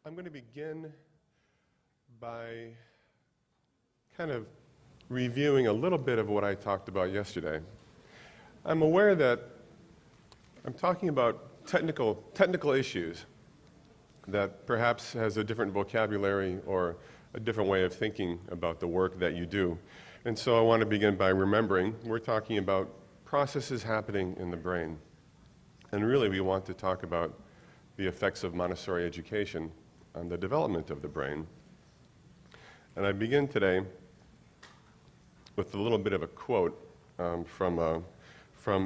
I'm going to begin by kind of reviewing a little bit of what I talked about yesterday. I'm aware that I'm talking about technical issues that perhaps has a different vocabulary or a different way of thinking about the work that you do. And so I want to begin by remembering we're talking about processes happening in the brain. And really we want to talk about the effects of Montessori education on the development of the brain. And I begin today with a little bit of a quote from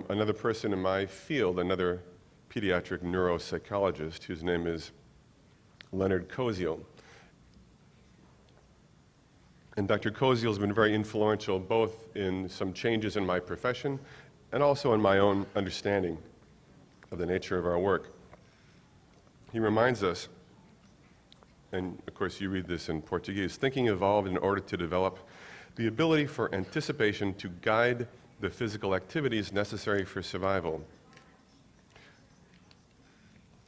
another person in my field, another pediatric neuropsychologist whose name is Leonard Koziel. And Dr. Koziel has been very influential both in some changes in my profession and also in my own understanding of the nature of our work. He reminds us, and of course you read this in Portuguese, thinking evolved in order to develop the ability for anticipation to guide the physical activities necessary for survival.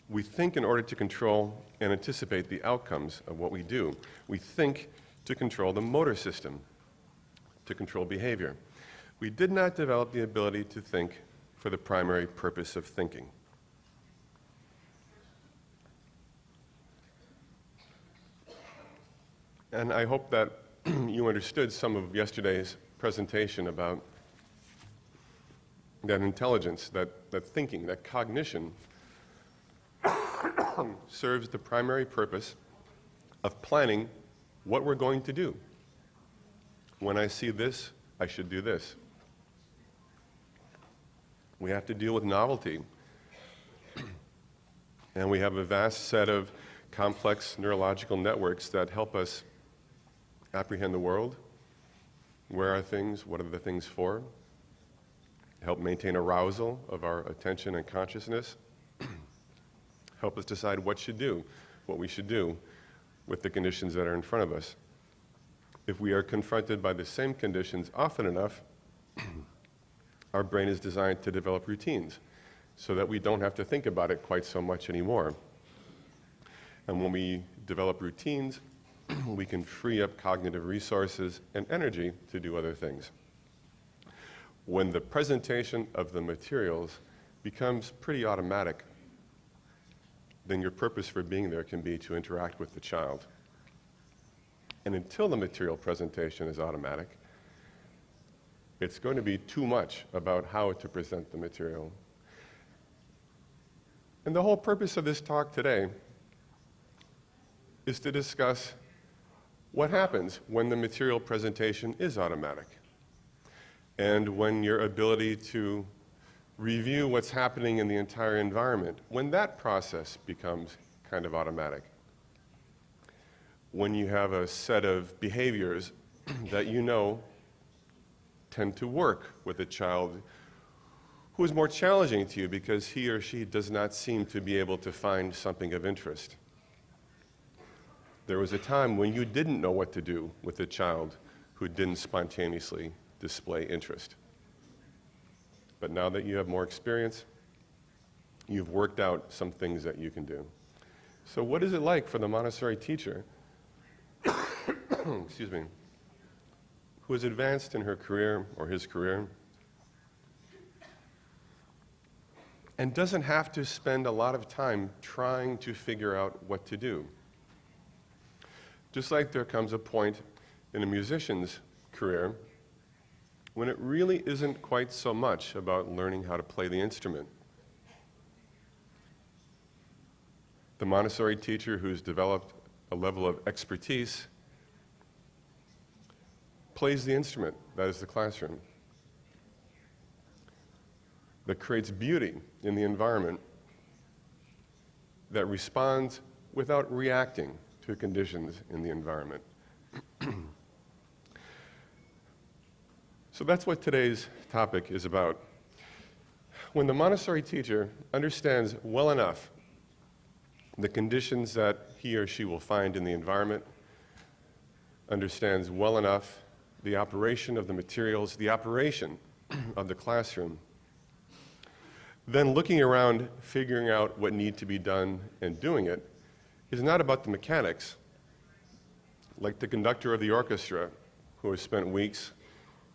We think in order to control and anticipate the outcomes of what we do. We think to control the motor system, to control behavior. We did not develop the ability to think for the primary purpose of thinking. And I hope that you understood some of yesterday's presentation about that intelligence, that thinking, that cognition serves the primary purpose of planning what we're going to do. When I see this, I should do this. We have to deal with novelty. And we have a vast set of complex neurological networks that help us apprehend the world. Where are things? What are the things for? Help maintain arousal of our attention and consciousness. Help us decide what we should do with the conditions that are in front of us. If we are confronted by the same conditions often enough, our brain is designed to develop routines so that we don't have to think about it quite so much anymore. And when we develop routines, we can free up cognitive resources and energy to do other things. When the presentation of the materials becomes pretty automatic, then your purpose for being there can be to interact with the child. And until the material presentation is automatic, it's going to be too much about how to present the material. And the whole purpose of this talk today is to discuss what happens when the material presentation is automatic, and when your ability to review what's happening in the entire environment, when that process becomes kind of automatic. When you have a set of behaviors that you know tend to work with a child who is more challenging to you because he or she does not seem to be able to find something of interest. There was a time when you didn't know what to do with a child who didn't spontaneously display interest. But now that you have more experience, you've worked out some things that you can do. So what is it like for the Montessori teacher, excuse me, who is advanced in her career or his career and doesn't have to spend a lot of time trying to figure out what to do? Just like there comes a point in a musician's career when it really isn't quite so much about learning how to play the instrument. The Montessori teacher who's developed a level of expertise plays the instrument, that is the classroom, that creates beauty in the environment, that responds without reacting to conditions in the environment. So that's what today's topic is about. When the Montessori teacher understands well enough the conditions that he or she will find in the environment, understands well enough the operation of the materials, the operation of the classroom, then looking around, figuring out what needs to be done and doing it, is not about the mechanics, like the conductor of the orchestra, who has spent weeks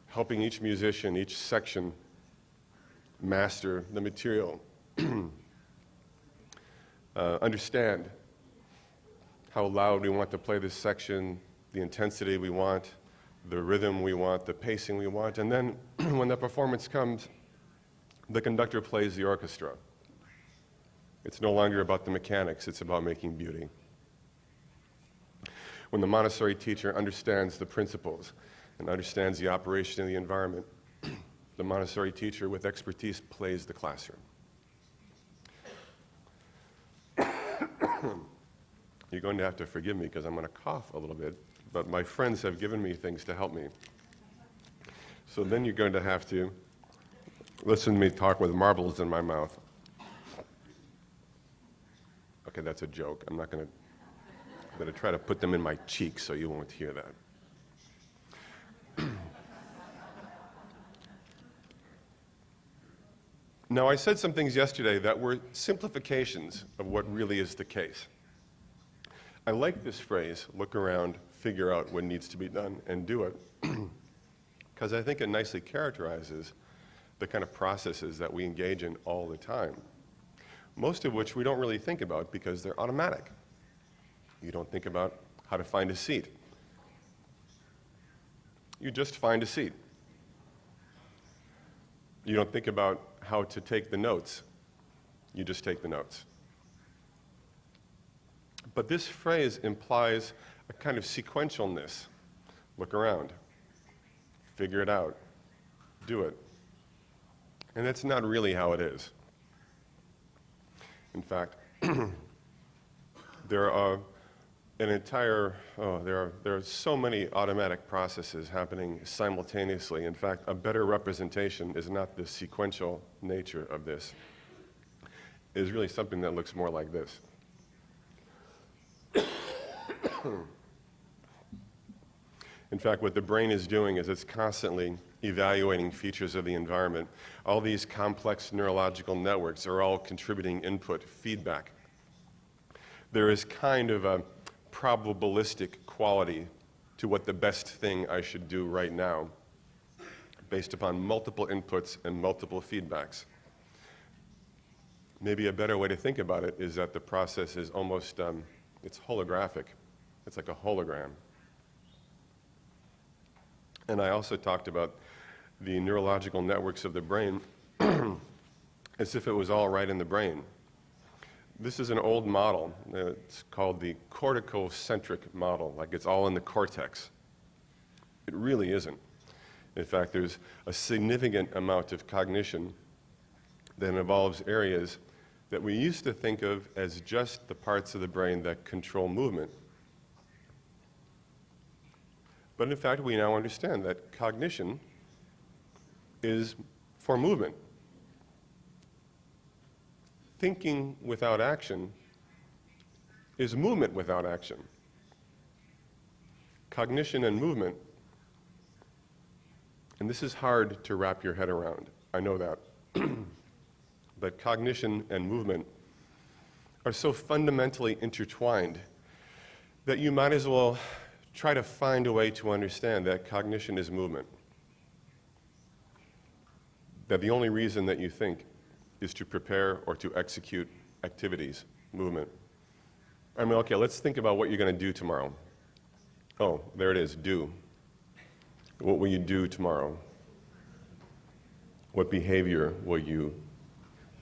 helping each musician, each section, master the material, understand how loud we want to play this section, the intensity we want, the rhythm we want, the pacing we want, and then when the performance comes, the conductor plays the orchestra. It's no longer about the mechanics, it's about making beauty. When the Montessori teacher understands the principles and understands the operation of the environment, the Montessori teacher with expertise plays the classroom. You're going to have to forgive me because I'm going to cough a little bit, but my friends have given me things to help me. So then you're going to have to listen to me talk with marbles in my mouth. Okay, that's a joke. I'm going to try to put them in my cheeks so you won't hear that. Now, I said some things yesterday that were simplifications of what really is the case. I like this phrase, look around, figure out what needs to be done, and do it, because I think it nicely characterizes the kind of processes that we engage in all the time, most of which we don't really think about because they're automatic. You don't think about how to find a seat. You just find a seat. You don't think about how to take the notes. You just take the notes. But this phrase implies a kind of sequentialness. Look around, figure it out, do it. And that's not really how it is. In fact, there are so many automatic processes happening simultaneously. In fact, a better representation is not the sequential nature of this. It is really something that looks more like this. In fact, what the brain is doing is it's constantly evaluating features of the environment. All these complex neurological networks are all contributing input, feedback. There is kind of a probabilistic quality to what the best thing I should do right now, based upon multiple inputs and multiple feedbacks. Maybe a better way to think about it is that the process is almost, it's holographic. It's like a hologram. And I also talked about the neurological networks of the brain as if it was all right in the brain. This is an old model. It's called the corticocentric model, like it's all in the cortex. It really isn't. In fact, there's a significant amount of cognition that involves areas that we used to think of as just the parts of the brain that control movement. But in fact, we now understand that cognition is for movement. Thinking without action is movement without action. Cognition and movement, and this is hard to wrap your head around, I know that, but cognition and movement are so fundamentally intertwined that you might as well try to find a way to understand that cognition is movement. That the only reason that you think is to prepare or to execute activities, movement. I mean, okay, let's think about what you're going to do tomorrow. Oh, there it is, do. What will you do tomorrow? What behavior will you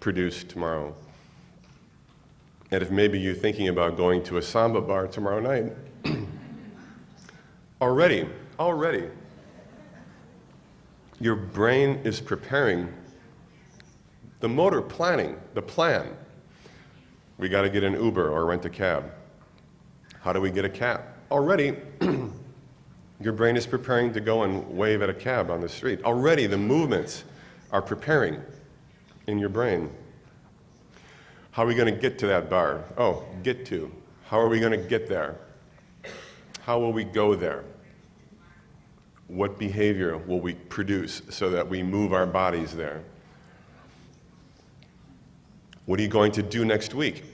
produce tomorrow? And if maybe you're thinking about going to a samba bar tomorrow night, already, your brain is preparing the motor planning, the plan. We got to get an Uber or rent a cab. How do we get a cab? Already, your brain is preparing to go and wave at a cab on the street. Already, the movements are preparing in your brain. How are we going to get to that bar? Oh, get to. How are we going to get there? How will we go there? What behavior will we produce so that we move our bodies there? What are you going to do next week?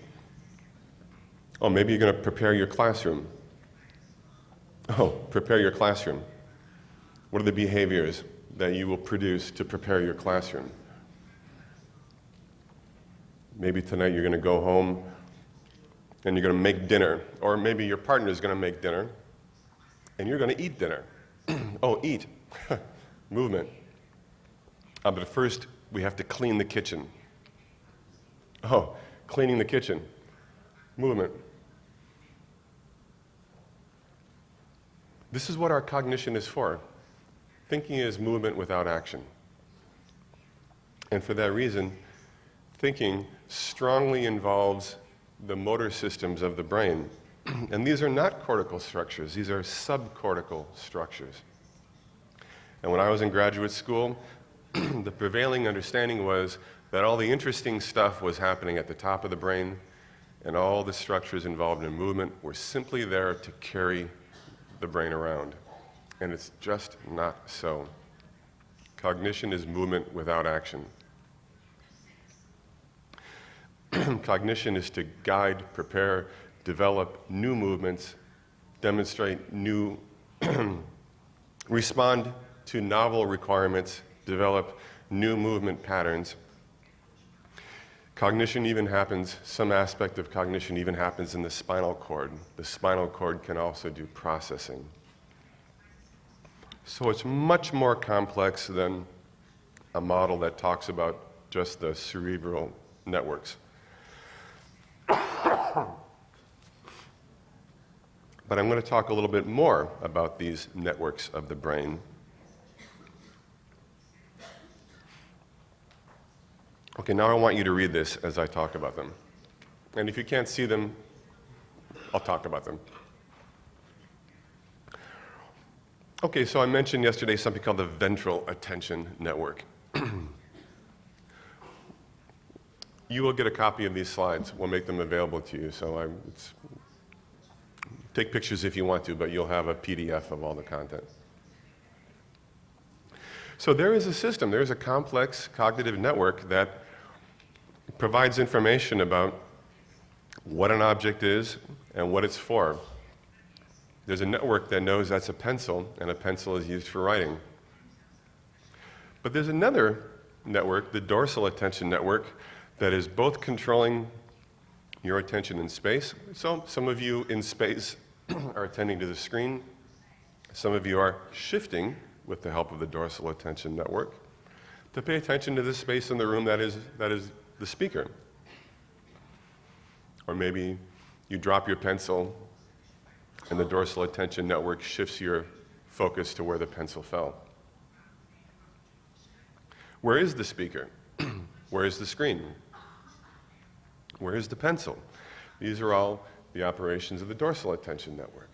Oh, maybe you're going to prepare your classroom. Oh, prepare your classroom. What are the behaviors that you will produce to prepare your classroom? Maybe tonight you're going to go home and you're going to make dinner, or maybe your partner is going to make dinner and you're going to eat dinner. Oh, eat. Movement. But first, we have to clean the kitchen. Oh, cleaning the kitchen. Movement. This is what our cognition is for. Thinking is movement without action. And for that reason, thinking strongly involves the motor systems of the brain. And these are not cortical structures, these are subcortical structures. And when I was in graduate school, the prevailing understanding was that all the interesting stuff was happening at the top of the brain, and all the structures involved in movement were simply there to carry the brain around. And it's just not so. Cognition is movement without action. Cognition is to guide, prepare, develop new movements, demonstrate new, respond to novel requirements, develop new movement patterns. Cognition even happens, some aspect of cognition even happens in the spinal cord. The spinal cord can also do processing. So it's much more complex than a model that talks about just the cerebral networks. But I'm going to talk a little bit more about these networks of the brain. Okay, now I want you to read this as I talk about them. And if you can't see them, I'll talk about them. Okay, so I mentioned yesterday something called the ventral attention network. You will get a copy of these slides. We'll make them available to you. So take pictures if you want to, but you'll have a PDF of all the content. So there is a system, there is a complex cognitive network that provides information about what an object is and what it's for. There's a network that knows that's a pencil, and a pencil is used for writing. But there's another network, the dorsal attention network, that is both controlling your attention in space. So some of you in space are attending to the screen. Some of you are shifting with the help of the dorsal attention network to pay attention to the space in the room that is the speaker. Or maybe you drop your pencil and the dorsal attention network shifts your focus to where the pencil fell. Where is the speaker? Where is the screen? Where is the pencil? These are all the operations of the dorsal attention network.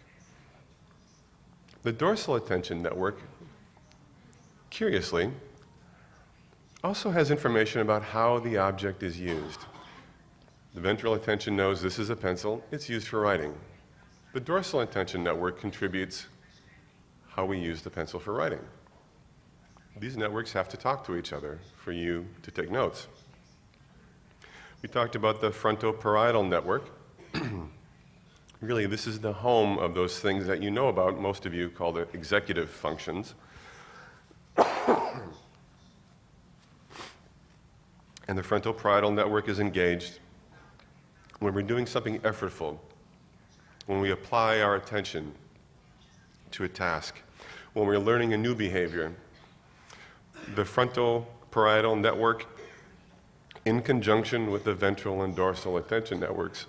The dorsal attention network, curiously, also has information about how the object is used. The ventral attention knows this is a pencil, it's used for writing. The dorsal attention network contributes how we use the pencil for writing. These networks have to talk to each other for you to take notes. We talked about the frontoparietal network. Really, this is the home of those things that you know about, most of you call the executive functions. And the frontoparietal network is engaged when we're doing something effortful, when we apply our attention to a task, when we're learning a new behavior. The frontoparietal network, in conjunction with the ventral and dorsal attention networks,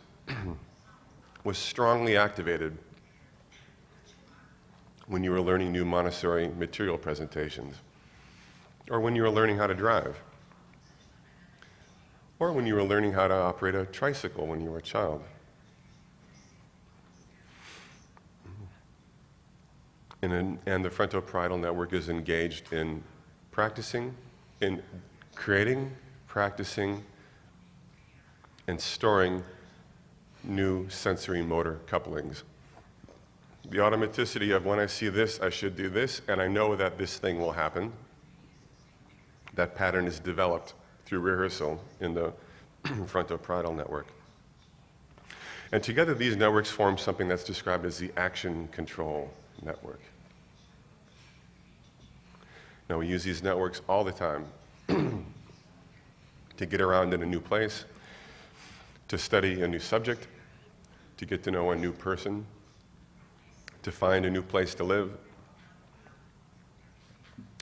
was strongly activated when you were learning new Montessori material presentations, or when you were learning how to drive, or when you were learning how to operate a tricycle when you were a child. And the frontoparietal network is engaged in practicing, in creating, practicing, and storing new sensory motor couplings. The automaticity of when I see this, I should do this, and I know that this thing will happen. That pattern is developed through rehearsal in the frontoparietal network. And together these networks form something that's described as the action control network. Now we use these networks all the time to get around in a new place, to study a new subject, to get to know a new person, to find a new place to live.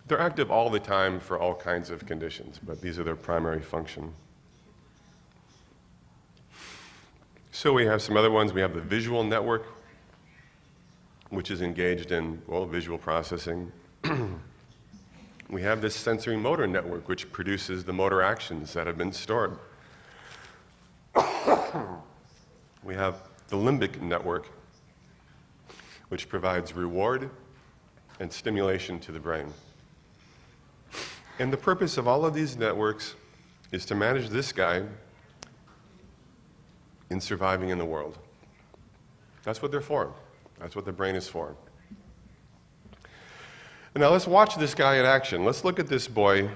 They're active all the time for all kinds of conditions, but these are their primary function. So we have some other ones. We have the visual network, which is engaged in, well, visual processing. We have this sensory motor network, which produces the motor actions that have been stored. We have the limbic network, which provides reward and stimulation to the brain. And the purpose of all of these networks is to manage this guy in surviving in the world. That's what they're for. That's what the brain is for. And now let's watch this guy in action. Let's look at this boy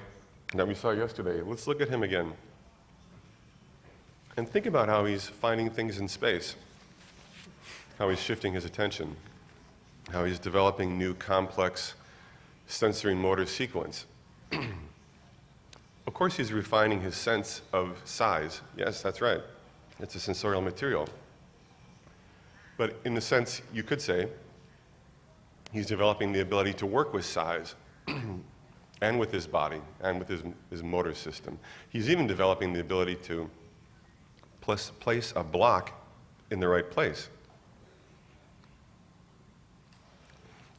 that we saw yesterday. Let's look at him again. And think about how he's finding things in space, how he's shifting his attention, how he's developing new complex sensory motor sequence. Of course, he's refining his sense of size. Yes, that's right. It's a sensorial material. But in a sense, you could say, he's developing the ability to work with size and with his body and with his motor system. He's even developing the ability to place a block in the right place.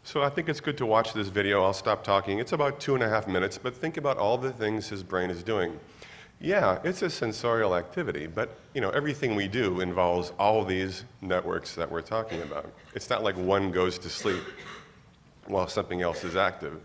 So I think it's good to watch this video. I'll stop talking. It's about 2.5 minutes, but think about all the things his brain is doing. Yeah, it's a sensorial activity, but everything we do involves all these networks that we're talking about. It's not like one goes to sleep while something else is active.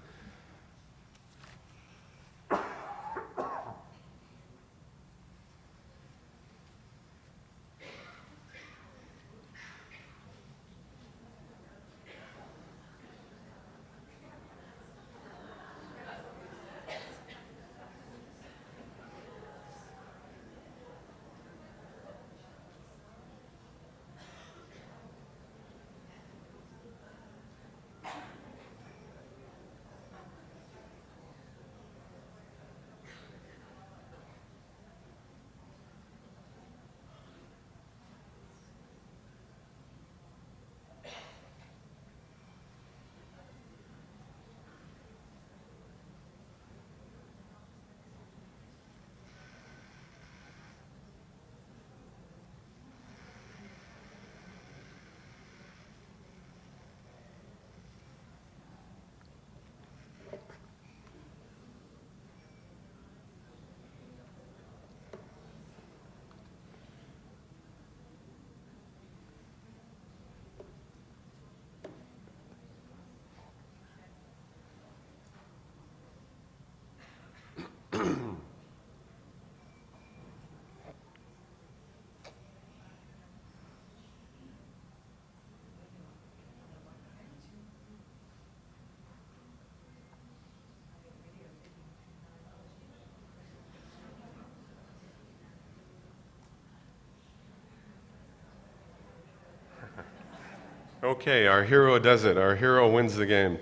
Okay, our hero does it. Our hero wins the game.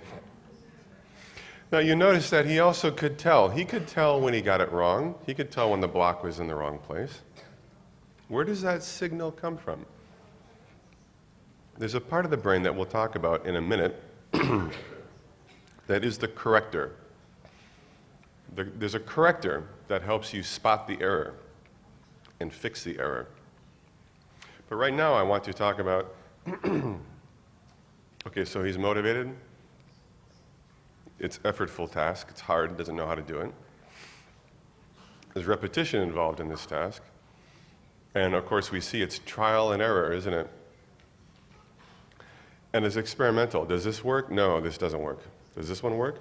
Now you notice that he also could tell. He could tell when he got it wrong. He could tell when the block was in the wrong place. Where does that signal come from? There's a part of the brain that we'll talk about in a minute that is the corrector. There's a corrector that helps you spot the error and fix the error. But right now I want to talk about okay, so he's motivated. It's effortful task. It's hard. Doesn't know how to do it. There's repetition involved in this task. And of course, we see it's trial and error, isn't it? And it's experimental. Does this work? No, this doesn't work. Does this one work?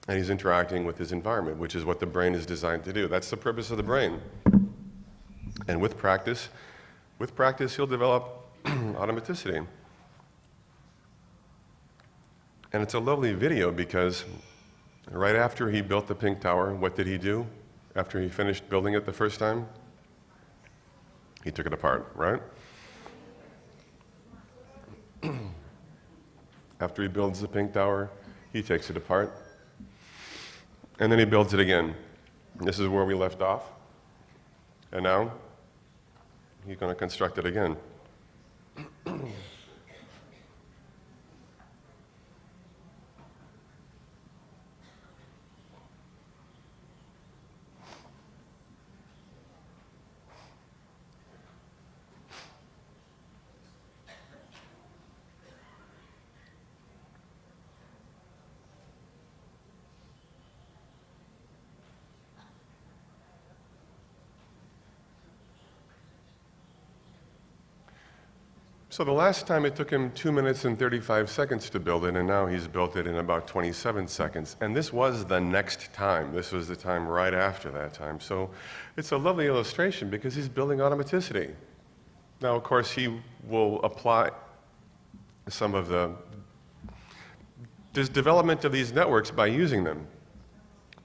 And he's interacting with his environment, which is what the brain is designed to do. That's the purpose of the brain. And with practice, he'll develop automaticity. And it's a lovely video because right after he built the Pink Tower, what did he do after he finished building it the first time? He took it apart, right? After he builds the pink tower, he takes it apart, and then he builds it again. This is where we left off, and now he's going to construct it again. So the last time it took him 2 minutes and 35 seconds to build it, and now he's built it in about 27 seconds. And this was the next time. This was the time right after that time. So it's a lovely illustration because he's building automaticity. Now, of course, he will apply some of this development of these networks by using them.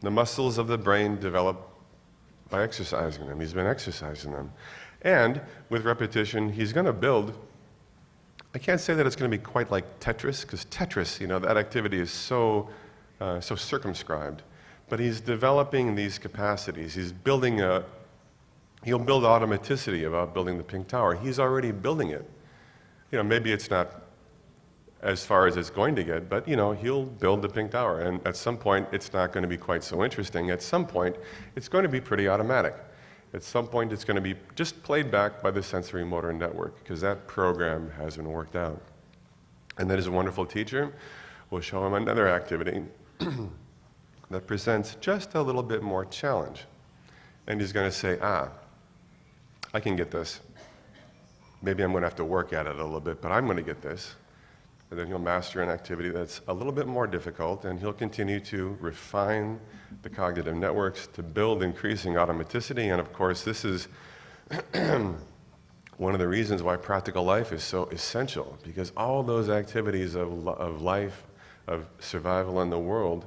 The muscles of the brain develop by exercising them. He's been exercising them. And with repetition, he's going to build. I can't say that it's going to be quite like Tetris, because Tetris, that activity is so circumscribed. But he's developing these capacities. He'll build automaticity about building the pink tower. He's already building it. Maybe it's not as far as it's going to get, but he'll build the pink tower. And at some point, it's not going to be quite so interesting. At some point, it's going to be pretty automatic. At some point, it's going to be just played back by the sensory motor network because that program has been worked out. And then his wonderful teacher will show him another activity that presents just a little bit more challenge. And he's going to say, I can get this. Maybe I'm going to have to work at it a little bit, but I'm going to get this. And then he'll master an activity that's a little bit more difficult, and he'll continue to refine the cognitive networks to build increasing automaticity. And of course, this is one of the reasons why practical life is so essential, because all those activities of life, of survival in the world,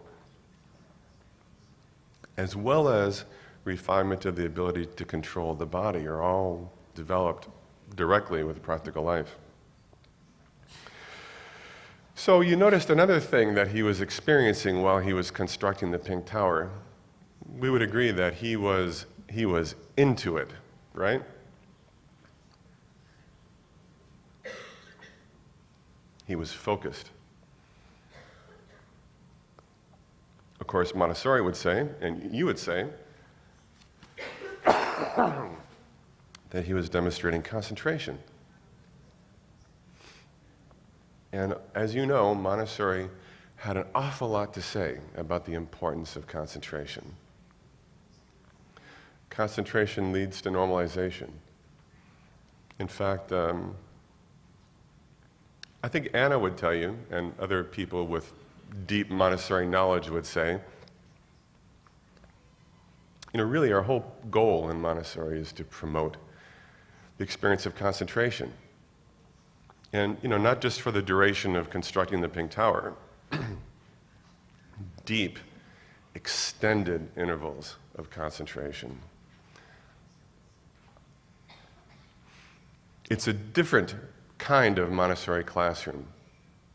as well as refinement of the ability to control the body, are all developed directly with practical life. So you noticed another thing that he was experiencing while he was constructing the pink tower. We would agree that he was into it, right? He was focused. Of course, Montessori would say, and you would say, that he was demonstrating concentration. And as you know, Montessori had an awful lot to say about the importance of concentration. Concentration leads to normalization. In fact, I think Anna would tell you, and other people with deep Montessori knowledge would say, really our whole goal in Montessori is to promote the experience of concentration. And, not just for the duration of constructing the pink tower, deep, extended intervals of concentration. It's a different kind of Montessori classroom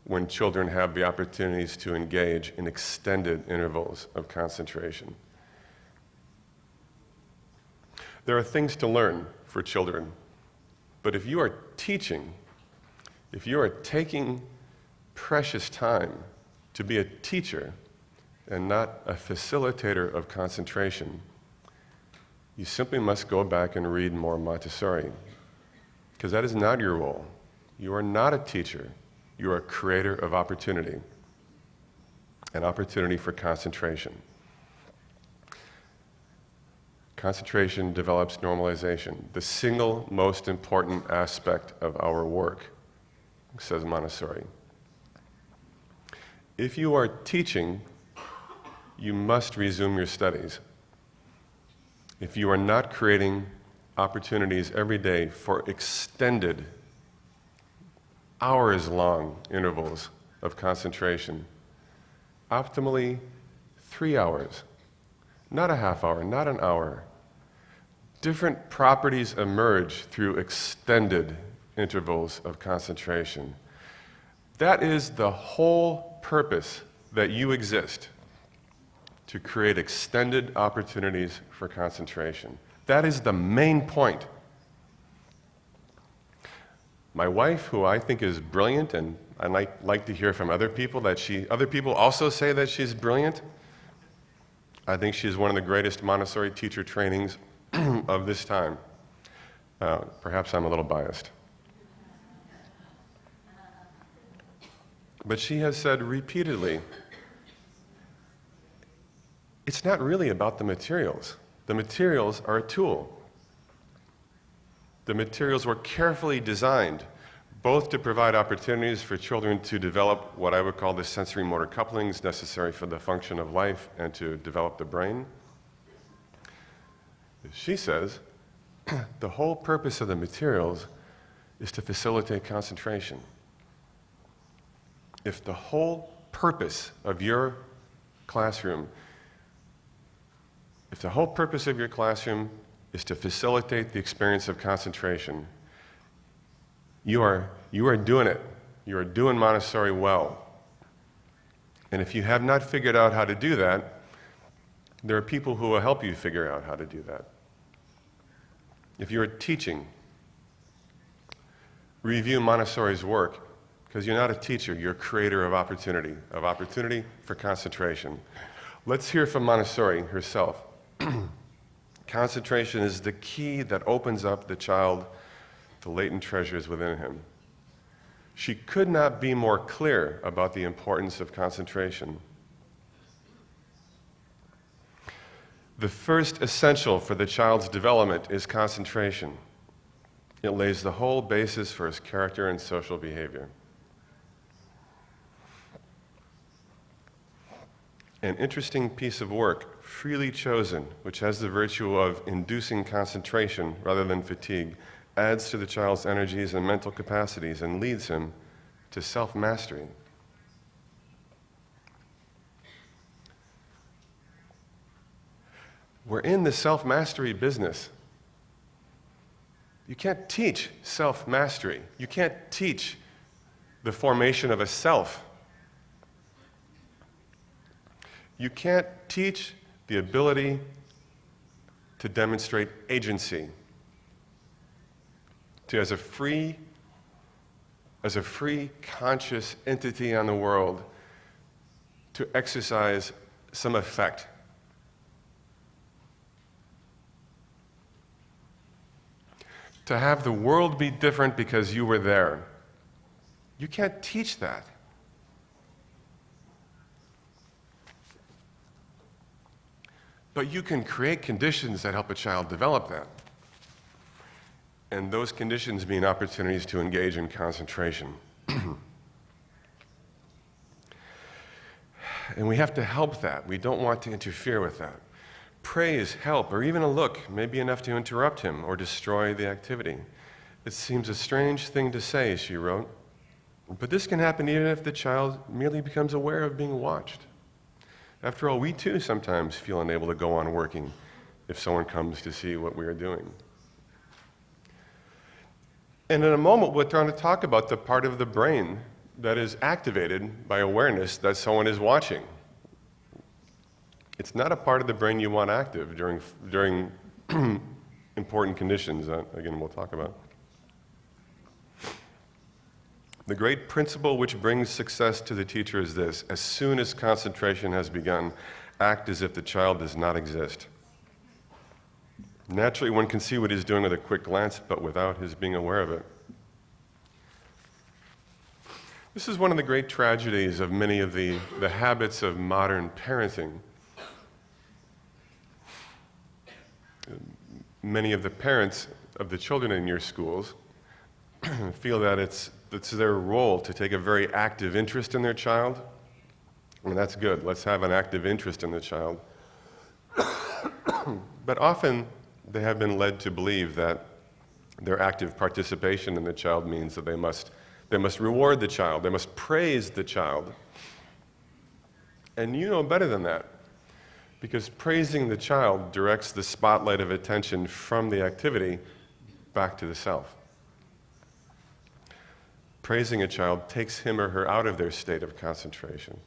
when children have the opportunities to engage in extended intervals of concentration. There are things to learn for children, but if you are teaching, if you are taking precious time to be a teacher and not a facilitator of concentration, you simply must go back and read more Montessori, because that is not your role. You are not a teacher. You are a creator of opportunity, an opportunity for concentration. Concentration develops normalization, the single most important aspect of our work, says Montessori. If you are teaching, you must resume your studies. If you are not creating opportunities every day for extended, hours-long intervals of concentration, optimally 3 hours, not a half hour, not an hour. Different properties emerge through extended intervals of concentration. That is the whole purpose that you exist, to create extended opportunities for concentration. That is the main point. My wife, who I think is brilliant, and I like to hear from other people that other people also say that she's brilliant. I think she's one of the greatest Montessori teacher trainings of this time. Perhaps I'm a little biased. But she has said repeatedly, it's not really about the materials. The materials are a tool. The materials were carefully designed both to provide opportunities for children to develop what I would call the sensory motor couplings necessary for the function of life and to develop the brain. She says, the whole purpose of the materials is to facilitate concentration. If the whole purpose of your classroom is to facilitate the experience of concentration, you are doing it. You are doing Montessori well. And if you have not figured out how to do that, there are people who will help you figure out how to do that. If you're teaching, review Montessori's work, because you're not a teacher, you're a creator of opportunity for concentration. Let's hear from Montessori herself. Concentration is the key that opens up the child to latent treasures within him. She could not be more clear about the importance of concentration. The first essential for the child's development is concentration. It lays the whole basis for his character and social behavior. An interesting piece of work, freely chosen, which has the virtue of inducing concentration rather than fatigue, adds to the child's energies and mental capacities and leads him to self-mastery. We're in the self-mastery business. You can't teach self-mastery. You can't teach the formation of a self. You can't teach the ability to demonstrate agency, to as a free conscious entity on the world, to exercise some effect. To have the world be different because you were there. You can't teach that. But you can create conditions that help a child develop that. And those conditions mean opportunities to engage in concentration. And we have to help that. We don't want to interfere with that. Praise, help, or even a look may be enough to interrupt him or destroy the activity. It seems a strange thing to say, she wrote, but this can happen even if the child merely becomes aware of being watched. After all, we too sometimes feel unable to go on working if someone comes to see what we are doing. And in a moment, we're trying to talk about the part of the brain that is activated by awareness that someone is watching. It's not a part of the brain you want active during important conditions that, again, we'll talk about. The great principle which brings success to the teacher is this: as soon as concentration has begun, act as if the child does not exist. Naturally, one can see what he's doing with a quick glance, but without his being aware of it. This is one of the great tragedies of many of the habits of modern parenting. Many of the parents of the children in your schools feel that it's their role to take a very active interest in their child. And that's good. Let's have an active interest in the child. But often they have been led to believe that their active participation in the child means that they must reward the child, they must praise the child. And you know better than that, because praising the child directs the spotlight of attention from the activity back to the self. praising a child takes him or her out of their state of concentration.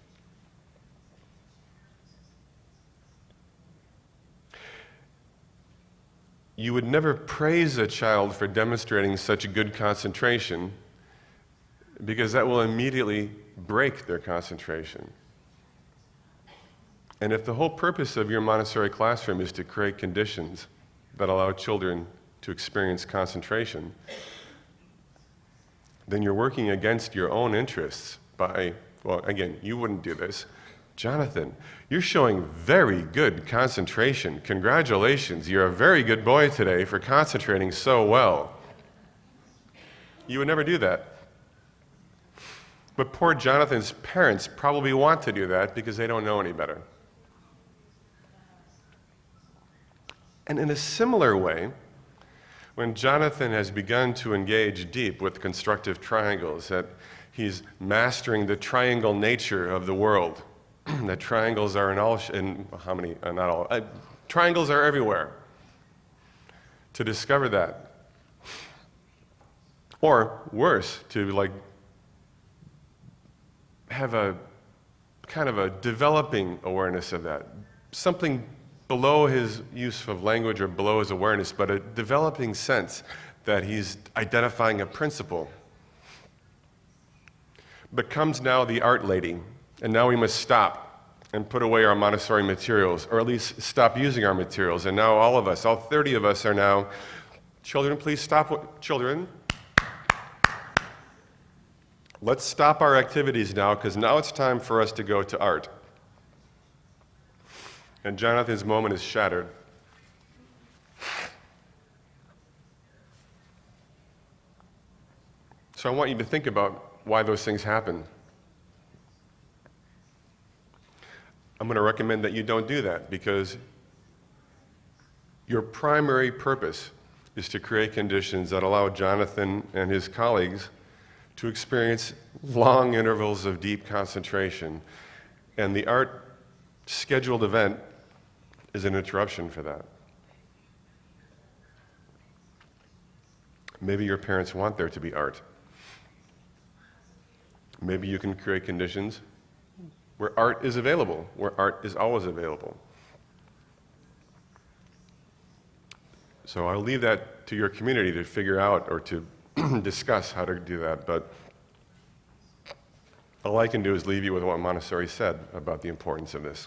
You would never praise a child for demonstrating such a good concentration because that will immediately break their concentration. And if the whole purpose of your Montessori classroom is to create conditions that allow children to experience concentration, then you're working against your own interests by, well, again, you wouldn't do this. Jonathan, you're showing very good concentration. Congratulations, you're a very good boy today for concentrating so well. You would never do that. But poor Jonathan's parents probably want to do that because they don't know any better. And in a similar way, when Jonathan has begun to engage deep with constructive triangles, that he's mastering the triangle nature of the world, that triangles are triangles are everywhere. To discover that. Or worse, to have a kind of a developing awareness of that. Something below his use of language or below his awareness, but a developing sense that he's identifying a principle. Becomes now the art lady, and now we must stop and put away our Montessori materials, or at least stop using our materials. And now all of us, all 30 of us are now, children, please stop, children. Let's stop our activities now, because now it's time for us to go to art. And Jonathan's moment is shattered. So I want you to think about why those things happen. I'm going to recommend that you don't do that, because your primary purpose is to create conditions that allow Jonathan and his colleagues to experience long intervals of deep concentration. And the art scheduled event is an interruption for that. Maybe your parents want there to be art. Maybe you can create conditions where art is available, where art is always available. So I'll leave that to your community to figure out or to discuss how to do that, but all I can do is leave you with what Montessori said about the importance of this.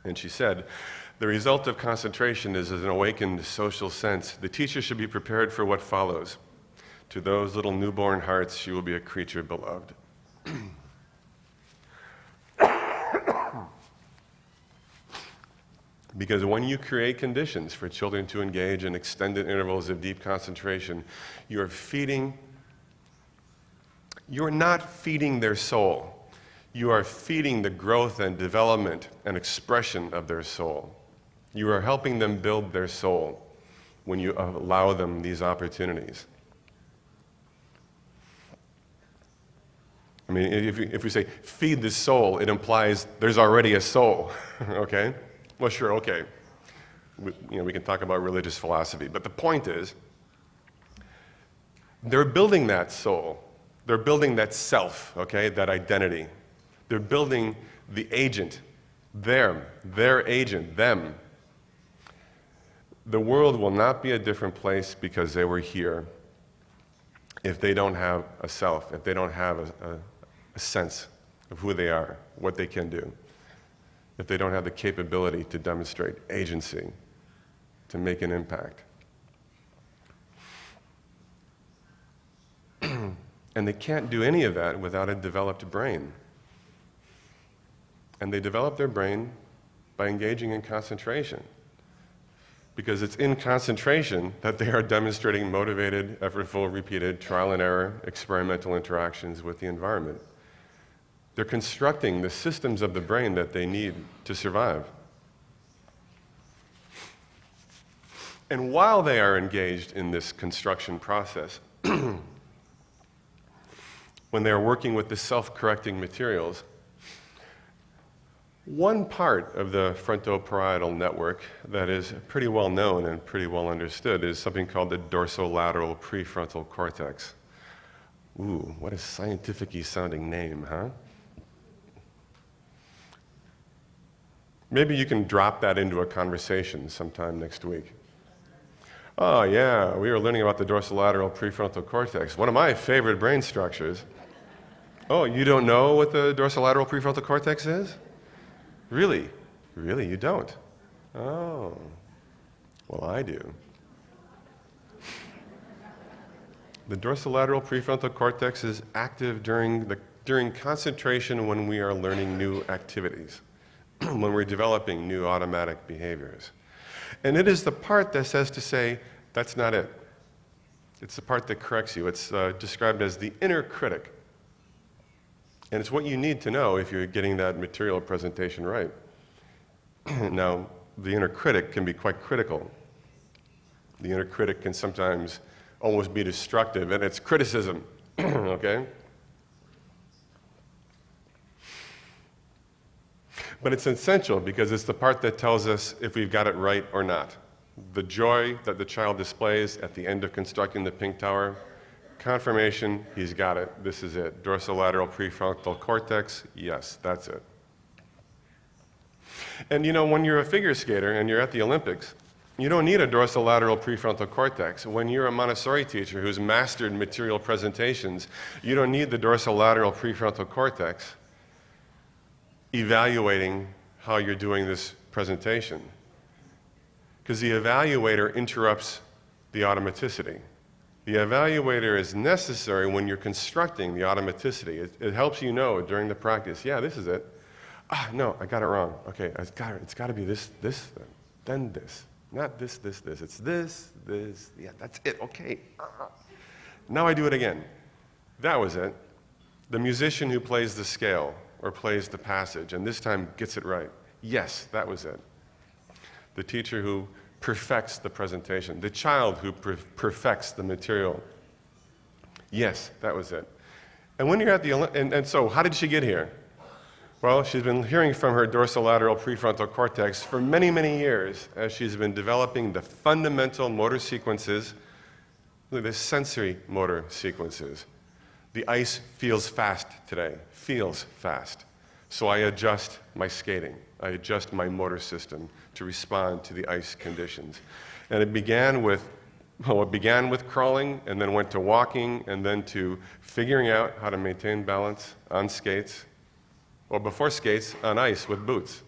And she said, the result of concentration is an awakened social sense. The teacher should be prepared for what follows. To those little newborn hearts, she will be a creature beloved. Because when you create conditions for children to engage in extended intervals of deep concentration, you're not feeding their soul. You are feeding the growth and development and expression of their soul. You are helping them build their soul when you allow them these opportunities. I mean, if we say feed the soul, it implies there's already a soul, okay? Well, sure, okay. We can talk about religious philosophy, but the point is, they're building that soul. They're building that self, okay, that identity. They're building the agent, their agent, them. The world will not be a different place because they were here if they don't have a self, if they don't have a sense of who they are, what they can do, if they don't have the capability to demonstrate agency, to make an impact. And they can't do any of that without a developed brain. And they develop their brain by engaging in concentration. Because it's in concentration that they are demonstrating motivated, effortful, repeated, trial and error, experimental interactions with the environment. They're constructing the systems of the brain that they need to survive. And while they are engaged in this construction process, when they are working with the self-correcting materials, one part of the frontoparietal network that is pretty well known and pretty well understood is something called the dorsolateral prefrontal cortex. Ooh, what a scientific-y sounding name, huh? Maybe you can drop that into a conversation sometime next week. Oh yeah, we were learning about the dorsolateral prefrontal cortex, one of my favorite brain structures. Oh, you don't know what the dorsolateral prefrontal cortex is? Really? Really, you don't? Oh, well, I do. The dorsolateral prefrontal cortex is active during concentration when we are learning new activities, when we're developing new automatic behaviors. And it is the part that says to say, that's not it. It's the part that corrects you. It's described as the inner critic. And it's what you need to know if you're getting that material presentation right. Now, the inner critic can be quite critical. The inner critic can sometimes almost be destructive, and it's criticism, okay? But it's essential because it's the part that tells us if we've got it right or not. The joy that the child displays at the end of constructing the pink tower, confirmation, he's got it, this is it. Dorsolateral prefrontal cortex, yes, that's it. And you know, when you're a figure skater and you're at the Olympics, you don't need a dorsolateral prefrontal cortex. When you're a Montessori teacher who's mastered material presentations, you don't need the dorsolateral prefrontal cortex evaluating how you're doing this presentation. Because the evaluator interrupts the automaticity. The evaluator is necessary when you're constructing the automaticity. It helps you know during the practice, yeah, this is it. Ah, no, I got it wrong. Okay, it's got to be this, then this. Not this. It's this, yeah, that's it, okay. Now I do it again. That was it. The musician who plays the scale or plays the passage and this time gets it right. Yes, that was it. The teacher who perfects the presentation. The child who perfects the material. Yes, that was it. And when you're at the, and so how did she get here? Well, she's been hearing from her dorsolateral prefrontal cortex for many, many years as she's been developing the fundamental motor sequences, the sensory motor sequences. The ice feels fast today, feels fast. So I adjust my skating. I adjust my motor system to respond to the ice conditions. And it began with crawling, and then went to walking, and then to figuring out how to maintain balance on skates, or before skates, on ice with boots.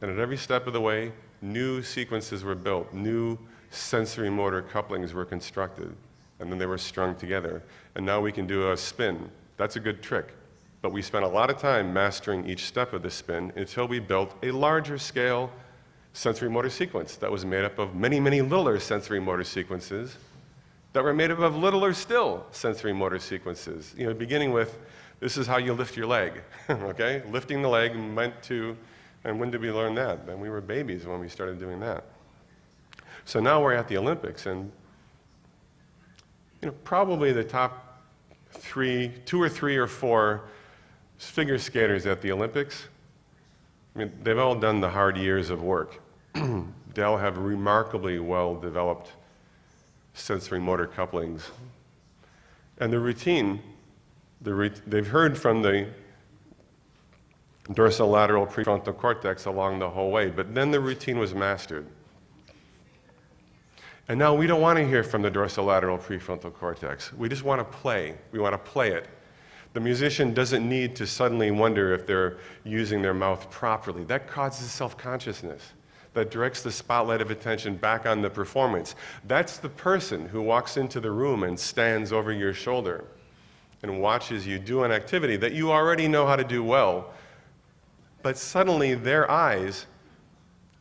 And at every step of the way, new sequences were built, new sensory motor couplings were constructed, and then they were strung together. And now we can do a spin. That's a good trick. But we spent a lot of time mastering each step of the spin until we built a larger scale sensory motor sequence that was made up of many, many littler sensory motor sequences that were made up of littler still sensory motor sequences. You know, beginning with, this is how you lift your leg, okay? Lifting the leg meant to, and when did we learn that? And we were babies when we started doing that. So now we're at the Olympics, and you know, probably the top two or three or four figure skaters at the Olympics, I mean, they've all done the hard years of work. They all have remarkably well-developed sensory motor couplings. And the routine, they've heard from the dorsolateral prefrontal cortex along the whole way, but then the routine was mastered. And now we don't want to hear from the dorsolateral prefrontal cortex. We just want to play. We want to play it. The musician doesn't need to suddenly wonder if they're using their mouth properly. That causes self-consciousness. That directs the spotlight of attention back on the performance. That's the person who walks into the room and stands over your shoulder and watches you do an activity that you already know how to do well, but suddenly their eyes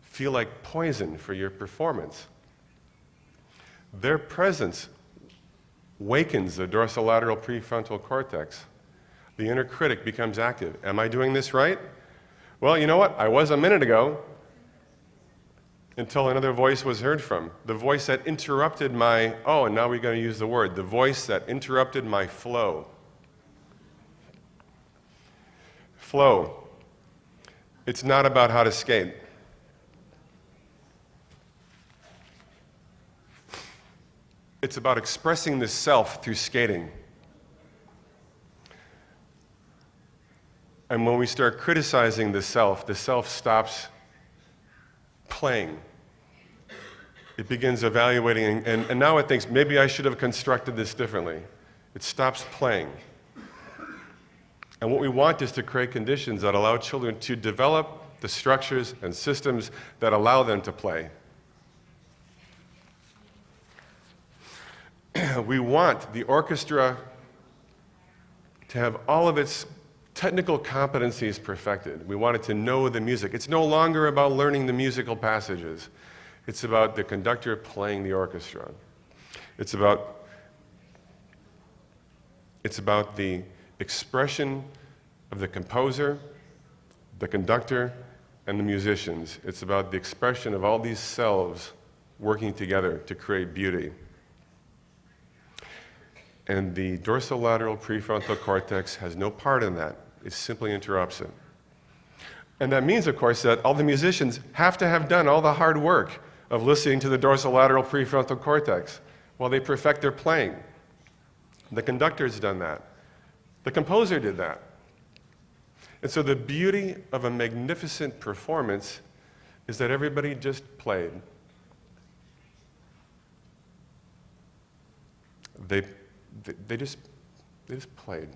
feel like poison for your performance. Their presence wakens the dorsolateral prefrontal cortex. The inner critic becomes active. Am I doing this right? Well, you know what? I was a minute ago, until another voice was heard from. The voice that interrupted my, oh, and now we're going to use the word, the voice that interrupted my flow. Flow. It's not about how to skate. It's about expressing the self through skating. And when we start criticizing the self stops playing. It begins evaluating, and now it thinks, maybe I should have constructed this differently. It stops playing. And what we want is to create conditions that allow children to develop the structures and systems that allow them to play. We want the orchestra to have all of its technical competencies perfected. We want it to know the music. It's no longer about learning the musical passages. It's about the conductor playing the orchestra. It's about the expression of the composer, the conductor, and the musicians. It's about the expression of all these selves working together to create beauty. And the dorsolateral prefrontal cortex has no part in that. It simply interrupts it. And that means, of course, that all the musicians have to have done all the hard work of listening to the dorsolateral prefrontal cortex while they perfect their playing. The conductor's done that. The composer did that. And so the beauty of a magnificent performance is that everybody just played. They just played.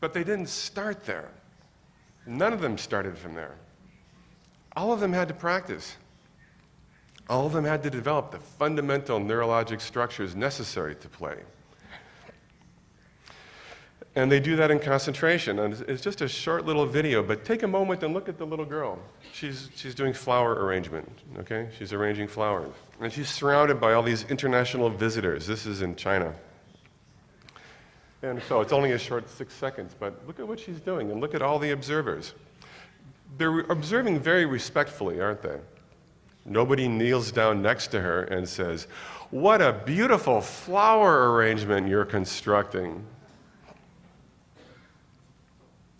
But they didn't start there. None of them started from there. All of them had to practice. All of them had to develop the fundamental neurologic structures necessary to play. And they do that in concentration. And it's just a short little video, but take a moment and look at the little girl. She's doing flower arrangement, okay? She's arranging flowers. And she's surrounded by all these international visitors. This is in China. And so it's only a short 6 seconds, but look at what she's doing, and look at all the observers. They're observing very respectfully, aren't they? Nobody kneels down next to her and says, "What a beautiful flower arrangement you're constructing."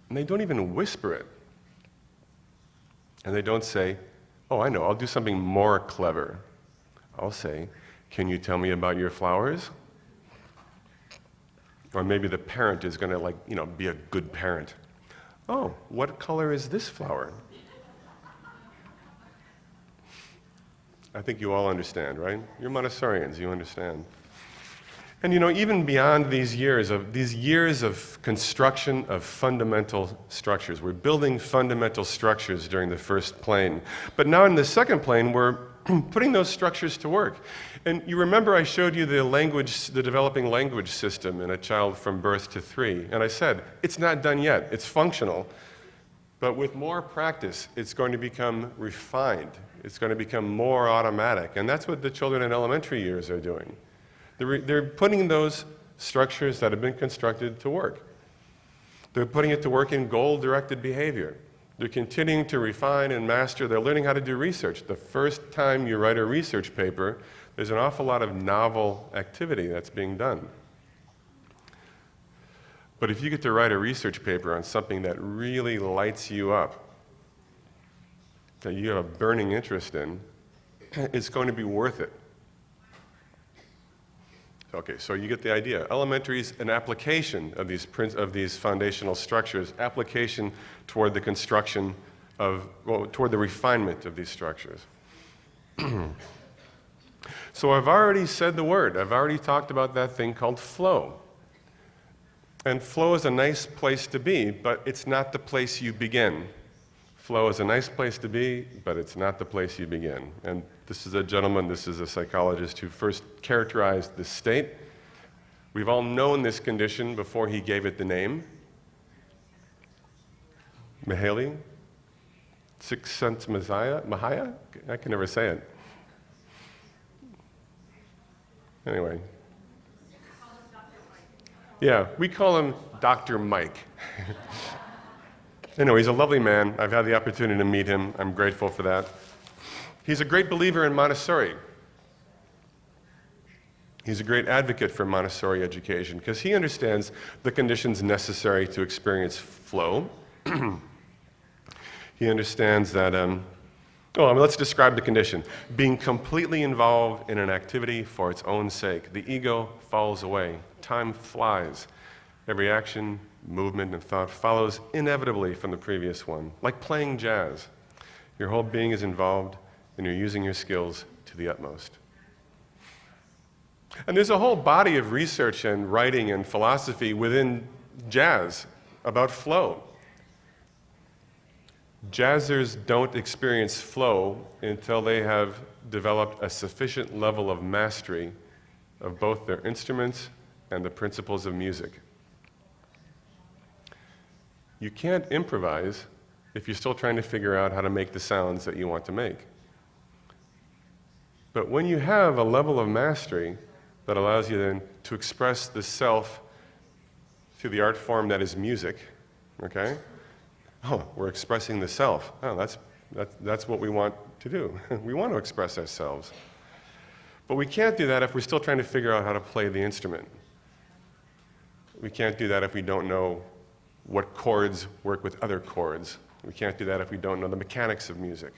And they don't even whisper it. And they don't say, "Oh, I know, I'll do something more clever." I'll say, "Can you tell me about your flowers?" Or maybe the parent is going to, be a good parent. "Oh, what color is this flower?" I think you all understand, right? You're Montessorians, you understand. And even beyond these years of construction of fundamental structures, we're building fundamental structures during the first plane. But now in the second plane, we're putting those structures to work. And you remember I showed you the developing language system in a child from birth to 3. And I said, it's not done yet, it's functional. But with more practice, it's going to become refined. It's going to become more automatic. And that's what the children in elementary years are doing. They're putting those structures that have been constructed to work. They're putting it to work in goal-directed behavior. They're continuing to refine and master. They're learning how to do research. The first time you write a research paper, there's an awful lot of novel activity that's being done. But if you get to write a research paper on something that really lights you up, that you have a burning interest in, it's going to be worth it. Okay, so you get the idea. Elementary is an application of these foundational structures, application toward the construction toward the refinement of these structures. So I've already said the word. I've already talked about that thing called flow. And flow is a nice place to be, but it's not the place you begin. Flow is a nice place to be, but it's not the place you begin. And this is a psychologist who first characterized this state. We've all known this condition before he gave it the name. Mihaly Csikszentmihalyi? I can never say it. Anyway. Yeah, we call him Dr. Mike. Anyway, he's a lovely man. I've had the opportunity to meet him. I'm grateful for that. He's a great believer in Montessori. He's a great advocate for Montessori education because he understands the conditions necessary to experience flow. He understands that Oh, I mean, let's describe the condition. Being completely involved in an activity for its own sake. The ego falls away. Time flies. Every action, movement, and thought follows inevitably from the previous one, like playing jazz. Your whole being is involved, and you're using your skills to the utmost. And there's a whole body of research and writing and philosophy within jazz about flow. Jazzers don't experience flow until they have developed a sufficient level of mastery of both their instruments and the principles of music. You can't improvise if you're still trying to figure out how to make the sounds that you want to make. But when you have a level of mastery that allows you then to express the self through the art form that is music, okay? Oh, we're expressing the self. Oh, that's what we want to do. We want to express ourselves. But we can't do that if we're still trying to figure out how to play the instrument. We can't do that if we don't know what chords work with other chords. We can't do that if we don't know the mechanics of music.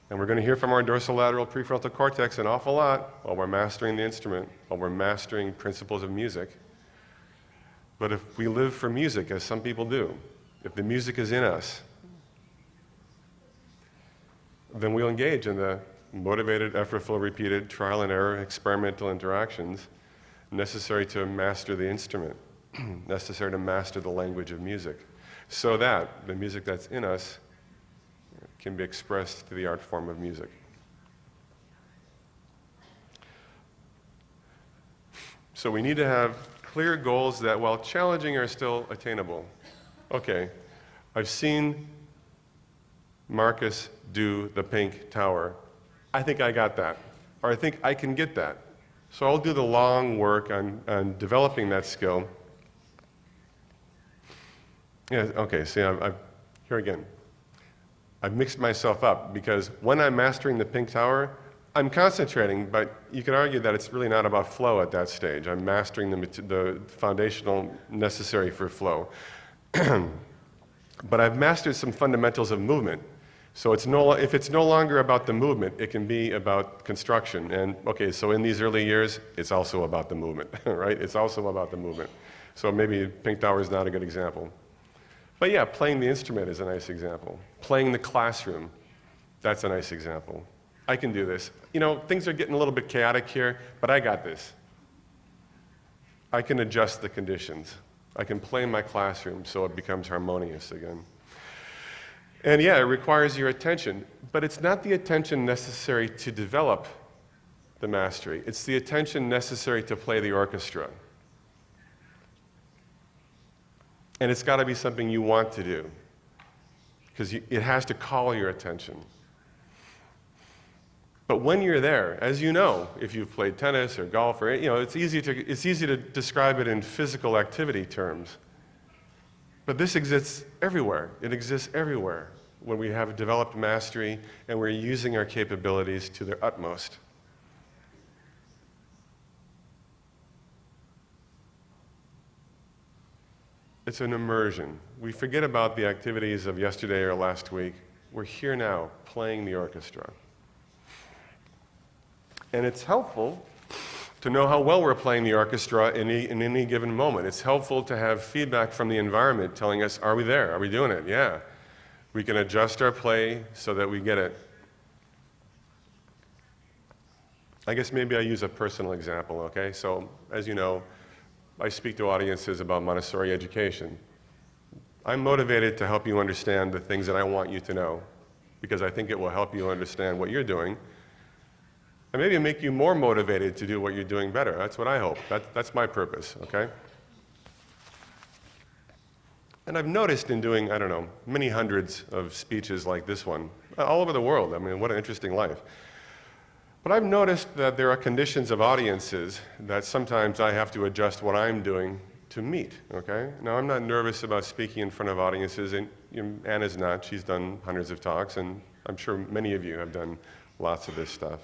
And we're going to hear from our dorsolateral prefrontal cortex an awful lot while we're mastering the instrument, while we're mastering principles of music. But if we live for music, as some people do, if the music is in us, then we'll engage in the motivated, effortful, repeated, trial and error, experimental interactions necessary to master the instrument, necessary to master the language of music, so that the music that's in us can be expressed through the art form of music. So we need to have clear goals that, while challenging, are still attainable. Okay, I've seen Marcus do the pink tower. I think I got that, or I think I can get that. So I'll do the long work on developing that skill. Yeah, okay, see, here again. I've mixed myself up, because when I'm mastering the pink tower, I'm concentrating, but you could argue that it's really not about flow at that stage. I'm mastering the foundational necessary for flow. But I've mastered some fundamentals of movement. So if it's no longer about the movement, it can be about construction. And okay, so in these early years, it's also about the movement, right? It's also about the movement. So maybe pink tower is not a good example. But yeah, playing the instrument is a nice example. Playing the classroom, that's a nice example. I can do this. You know, things are getting a little bit chaotic here, but I got this. I can adjust the conditions. I can play in my classroom so it becomes harmonious again. And yeah, it requires your attention, but it's not the attention necessary to develop the mastery. It's the attention necessary to play the orchestra. And it's got to be something you want to do, because it has to call your attention. But when you're there, as you know, if you've played tennis or golf, or it's easy to describe it in physical activity terms. But this exists everywhere. It exists everywhere when we have developed mastery and we're using our capabilities to their utmost. It's an immersion. We forget about the activities of yesterday or last week. We're here now, playing the orchestra. And it's helpful to know how well we're playing the orchestra in any given moment. It's helpful to have feedback from the environment telling us, are we there? Are we doing it? Yeah. We can adjust our play so that we get it. I guess maybe I use a personal example, okay? So, as you know, I speak to audiences about Montessori education. I'm motivated to help you understand the things that I want you to know, because I think it will help you understand what you're doing, and maybe make you more motivated to do what you're doing better. That's what I hope. That's my purpose, okay? And I've noticed in doing, I don't know, many hundreds of speeches like this one, all over the world. I mean, what an interesting life. But I've noticed that there are conditions of audiences that sometimes I have to adjust what I'm doing to meet, okay? Now, I'm not nervous about speaking in front of audiences, and Anna's not. She's done hundreds of talks, and I'm sure many of you have done lots of this stuff.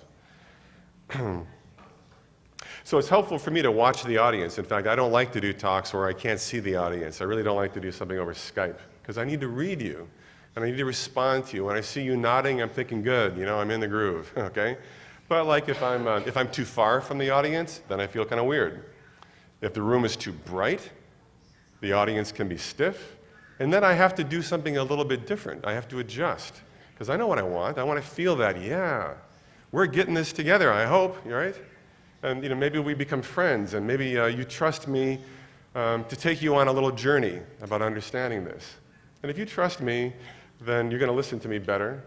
So it's helpful for me to watch the audience. In fact, I don't like to do talks where I can't see the audience. I really don't like to do something over Skype, because I need to read you. And I need to respond to you. When I see you nodding, I'm thinking, good, I'm in the groove, okay? But like if I'm too far from the audience, then I feel kind of weird. If the room is too bright, the audience can be stiff. And then I have to do something a little bit different. I have to adjust. Because I know what I want. I want to feel that, yeah, we're getting this together, I hope, right? And maybe we become friends, and maybe you trust me to take you on a little journey about understanding this. And if you trust me, then you're going to listen to me better,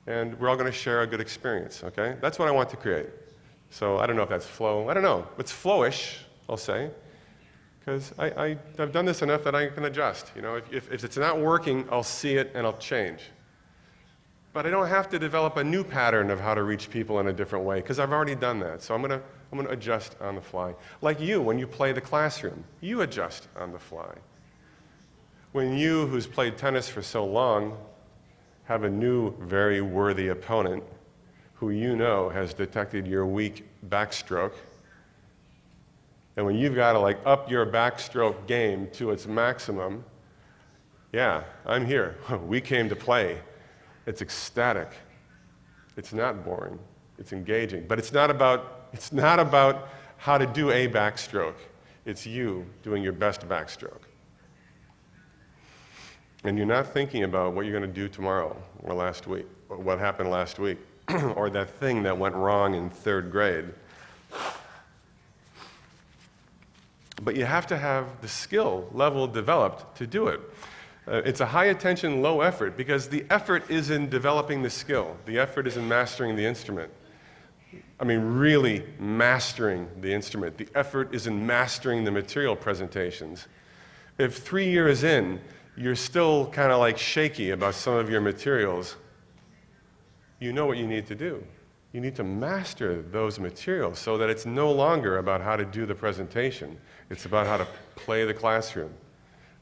and we're all going to share a good experience, okay? That's what I want to create. So I don't know if that's flow. I don't know. It's flowish, I'll say, because I've done this enough that I can adjust. If it's not working, I'll see it and I'll change. But I don't have to develop a new pattern of how to reach people in a different way, because I've already done that. So I'm going to adjust on the fly. Like you, when you play the classroom, you adjust on the fly. When you, who's played tennis for so long, have a new, very worthy opponent who has detected your weak backstroke, and when you've got to up your backstroke game to its maximum, yeah, I'm here. We came to play. It's ecstatic. It's not boring. It's engaging. But it's not about how to do a backstroke. It's you doing your best backstroke. And you're not thinking about what you're going to do tomorrow or last week, or what happened last week, or that thing that went wrong in 3rd grade. But you have to have the skill level developed to do it. It's a high attention, low effort, because the effort is in developing the skill. The effort is in mastering the instrument. I mean, really mastering the instrument. The effort is in mastering the material presentations. If 3 years in, you're still kind of shaky about some of your materials, you know what you need to do. You need to master those materials so that it's no longer about how to do the presentation. It's about how to play the classroom,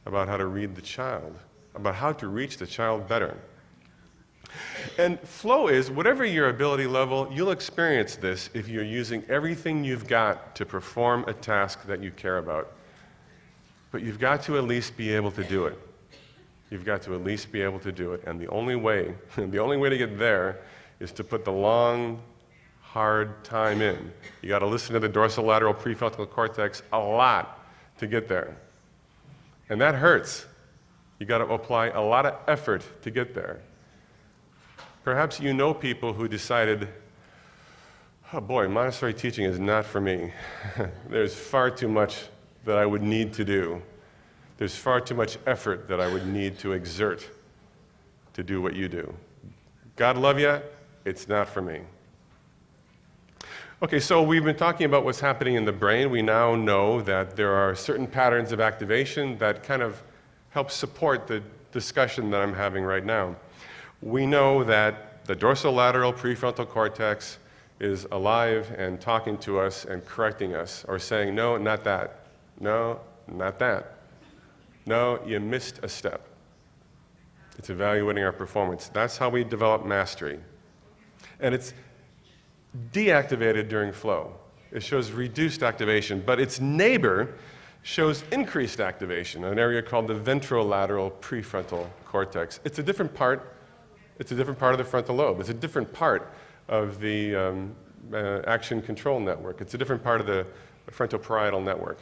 about how to read the child, about how to reach the child better. And flow is, whatever your ability level, you'll experience this if you're using everything you've got to perform a task that you care about. But you've got to at least be able to do it. You've got to at least be able to do it. And the only way to get there is to put the long, hard time in. You got to listen to the dorsolateral prefrontal cortex a lot to get there. And that hurts. You got to apply a lot of effort to get there. Perhaps you know people who decided, oh boy, Montessori teaching is not for me. There's far too much that I would need to do. There's far too much effort that I would need to exert to do what you do. God love you, it's not for me. Okay, so we've been talking about what's happening in the brain. We now know that there are certain patterns of activation that kind of help support the discussion that I'm having right now. We know that the dorsolateral prefrontal cortex is alive and talking to us and correcting us, or saying, no, not that. No, not that. No, you missed a step. It's evaluating our performance. That's how we develop mastery. And it's deactivated during flow. It shows reduced activation, but its neighbor shows increased activation, an area called the ventrolateral prefrontal cortex. It's a different part of the frontal lobe. It's a different part of the action control network. It's a different part of the frontoparietal network.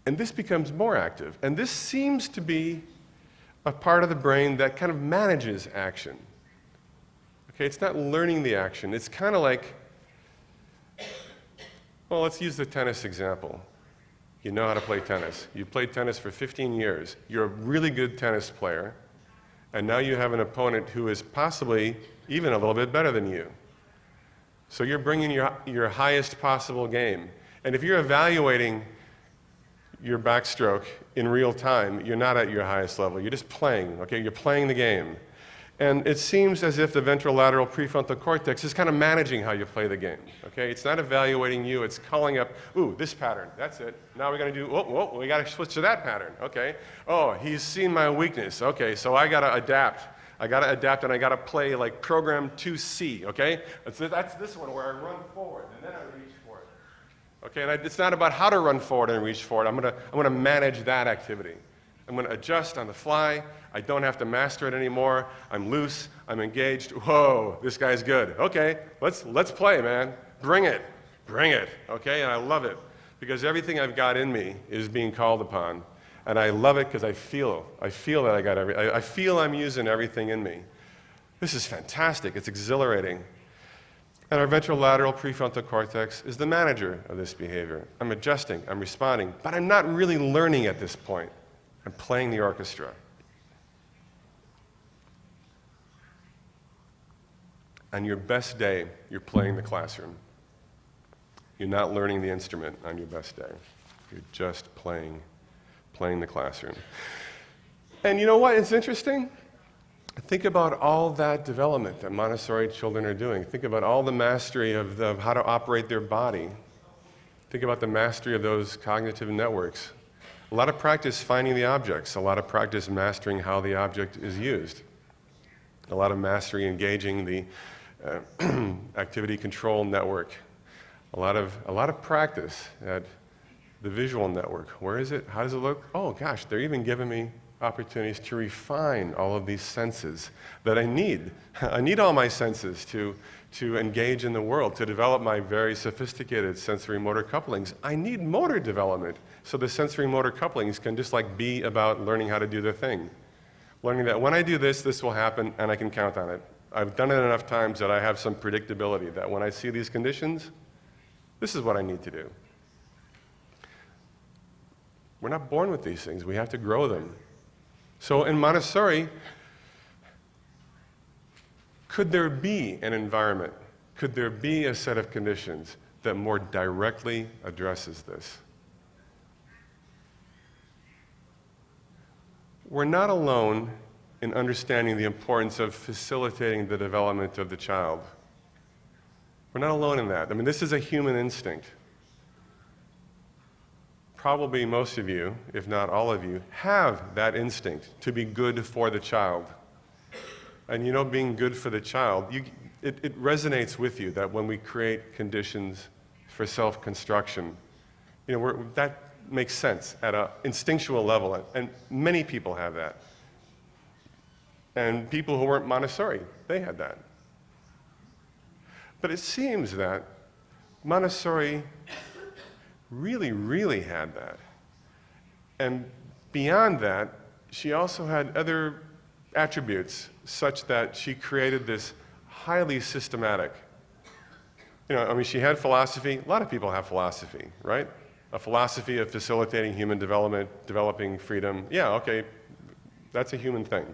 And this becomes more active. And this seems to be a part of the brain that kind of manages action. Okay, it's not learning the action. It's kind of like, well, let's use the tennis example. You know how to play tennis. You played tennis for 15 years. You're a really good tennis player. And now you have an opponent who is possibly even a little bit better than you. So you're bringing your highest possible game. And if you're evaluating your backstroke in real time, you're not at your highest level. You're just playing, okay? You're playing the game. And it seems as if the ventrolateral prefrontal cortex is kind of managing how you play the game, okay? It's not evaluating you, it's calling up, ooh, this pattern, that's it. Now we're gonna do, we gotta switch to that pattern, okay? Oh, he's seen my weakness, okay, so I gotta adapt. I gotta adapt and I gotta play like program 2C, okay? That's this one where I run forward and then I reach for it. Okay, and it's not about how to run forward and reach forward. I'm gonna manage that activity. I'm going to adjust on the fly. I don't have to master it anymore. I'm loose. I'm engaged. Whoa, this guy's good. Okay, let's play, man. Bring it. Bring it. Okay, and I love it because everything I've got in me is being called upon. And I love it because I feel that I feel I'm using everything in me. This is fantastic. It's exhilarating. And our ventrolateral prefrontal cortex is the manager of this behavior. I'm adjusting, I'm responding, but I'm not really learning at this point. I'm playing the orchestra. On your best day, you're playing the classroom. You're not learning the instrument on your best day. You're just playing the classroom. And you know what? It's interesting. Think about all that development that Montessori children are doing. Think about all the mastery of how to operate their body. Think about the mastery of those cognitive networks. A lot of practice finding the objects. A lot of practice mastering how the object is used. A lot of mastery engaging the activity control network. A lot of practice at the visual network. Where is it? How does it look? Oh gosh, they're even giving me opportunities to refine all of these senses that I need. I need all my senses to engage in the world, to develop my very sophisticated sensory motor couplings. I need motor development so the sensory motor couplings can just like be about learning how to do their thing. Learning that when I do this, this will happen and I can count on it. I've done it enough times that I have some predictability that when I see these conditions, this is what I need to do. We're not born with these things. We have to grow them. So in Montessori, could there be an environment, could there be a set of conditions that more directly addresses this? We're not alone in understanding the importance of facilitating the development of the child. We're not alone in that. I mean, this is a human instinct. Probably most of you, if not all of you, have that instinct to be good for the child. And you know, being good for the child, it resonates with you that when we create conditions for self-construction, you know, that makes sense at an instinctual level, and many people have that. And people who weren't Montessori, they had that. But it seems that Montessori really, really had that. And beyond that, she also had other attributes such that she created this highly systematic, you know, I mean, she had philosophy. A lot of people have philosophy, right? A philosophy of facilitating human development, developing freedom. Yeah, okay, that's a human thing.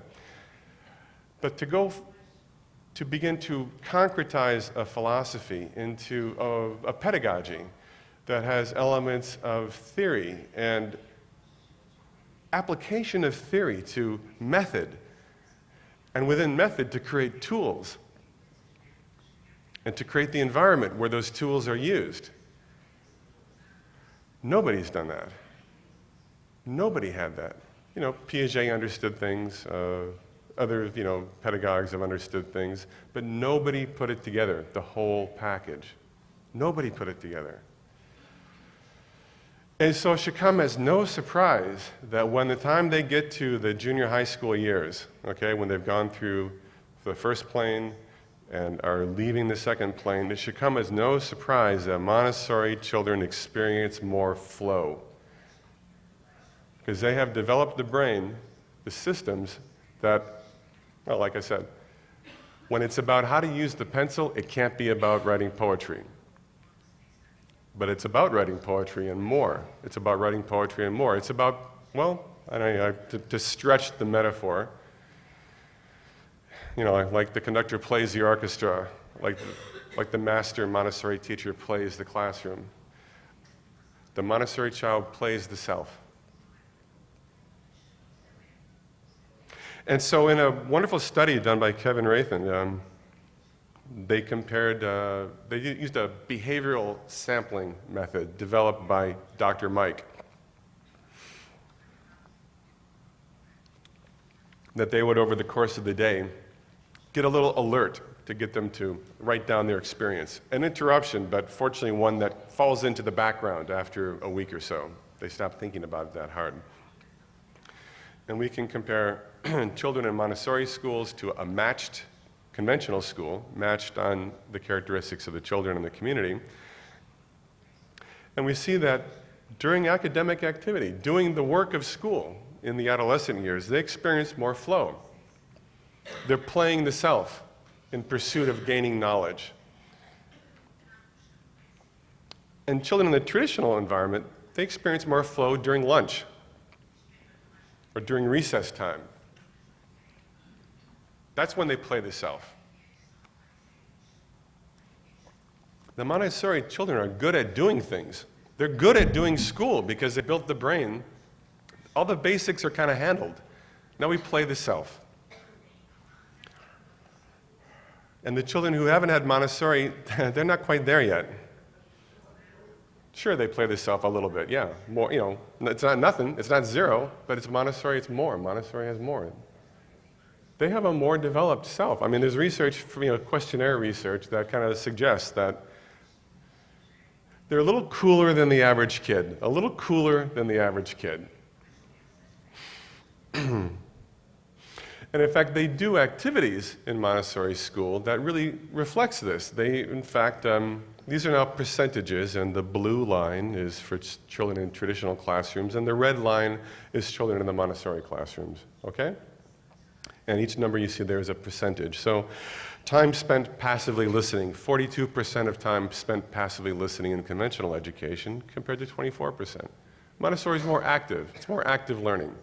But to begin to concretize a philosophy into a pedagogy that has elements of theory and application of theory to method, and within method to create tools and to create the environment where those tools are used. Nobody's done that. Nobody had that. You know, Piaget understood things, other, you know, pedagogues have understood things, but nobody put it together, the whole package. Nobody put it together. And so it should come as no surprise that when the time they get to the junior high school years, okay, when they've gone through the first plane and are leaving the second plane, it should come as no surprise that Montessori children experience more flow. Because they have developed the brain, the systems that, well, like I said, when it's about how to use the pencil, it can't be about writing poetry. But it's about writing poetry and more. It's about writing poetry and more. It's about, well, I don't know, to stretch the metaphor, you know, like the conductor plays the orchestra, like the master Montessori teacher plays the classroom. The Montessori child plays the self. And so in a wonderful study done by Kevin Rathan, they compared, they used a behavioral sampling method developed by Dr. Mike. That they would, over the course of the day, get a little alert to get them to write down their experience. An interruption, but fortunately one that falls into the background after a week or so. They stop thinking about it that hard. And we can compare children in Montessori schools to a matched conventional school, matched on the characteristics of the children in the community. And we see that during academic activity, doing the work of school in the adolescent years, they experience more flow. They're playing the self in pursuit of gaining knowledge. And children in the traditional environment, they experience more flow during lunch or during recess time. That's when they play the self. The Montessori children are good at doing things. They're good at doing school because they built the brain. All the basics are kind of handled. Now we play the self. And the children who haven't had Montessori, they're not quite there yet. Sure, they play the self a little bit, yeah. More, you know, it's not nothing, it's not zero, but it's Montessori, it's more. Montessori has more. They have a more developed self. I mean, there's research, questionnaire research that kind of suggests that they're a little cooler than the average kid, a little cooler than the average kid. And in fact, they do activities in Montessori school that really reflects this. They, in fact, these are now percentages, and the blue line is for children in traditional classrooms, and the red line is children in the Montessori classrooms, okay? And each number you see there is a percentage. So time spent passively listening, 42% of time spent passively listening in conventional education compared to 24%. Montessori is more active. It's more active learning.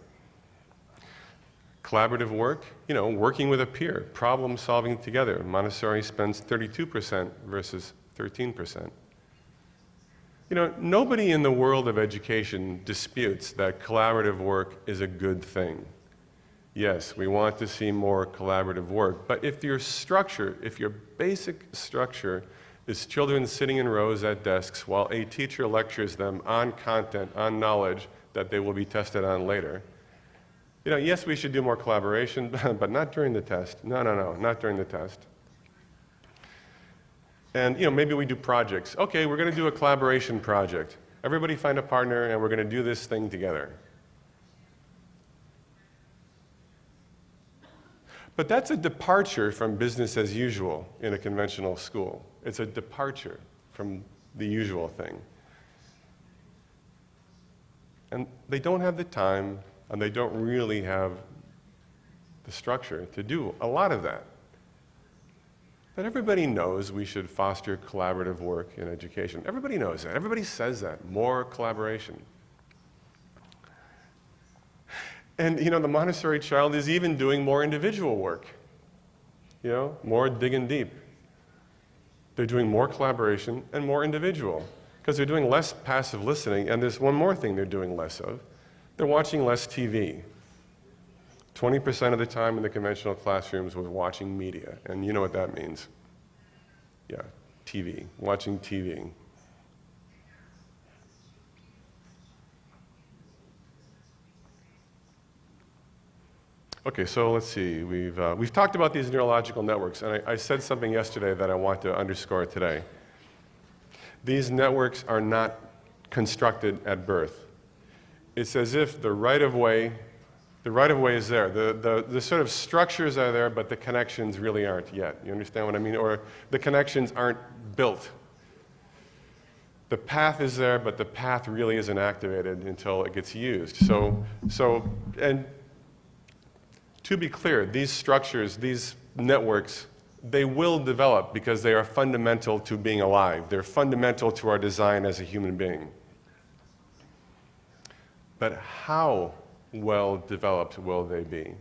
Collaborative work, working with a peer, problem solving together. Montessori spends 32% versus 13%. Nobody in the world of education disputes that collaborative work is a good thing. Yes, we want to see more collaborative work, but if your basic structure is children sitting in rows at desks while a teacher lectures them on content, on knowledge that they will be tested on later, yes, we should do more collaboration, but not during the test. No, not during the test. And maybe we do projects. Okay, we're going to do a collaboration project. Everybody find a partner, and we're going to do this thing together. But that's a departure from business as usual in a conventional school. It's a departure from the usual thing. And they don't have the time, and they don't really have the structure to do a lot of that. But everybody knows we should foster collaborative work in education. Everybody knows that. Everybody says that. More collaboration. And the Montessori child is even doing more individual work. More digging deep. They're doing more collaboration and more individual because they're doing less passive listening, and there's one more thing they're doing less of. They're watching less TV. 20% of the time in the conventional classrooms was watching media, and you know what that means. Yeah, TV, watching TV. Okay, so let's see. We've talked about these neurological networks, and I said something yesterday that I want to underscore today. These networks are not constructed at birth. It's as if the right-of-way is there. The sort of structures are there, but the connections really aren't yet. You understand what I mean? Or the connections aren't built. The path is there, but the path really isn't activated until it gets used. And to be clear, these structures, these networks, they will develop because they are fundamental to being alive. They're fundamental to our design as a human being. But how well developed will they be?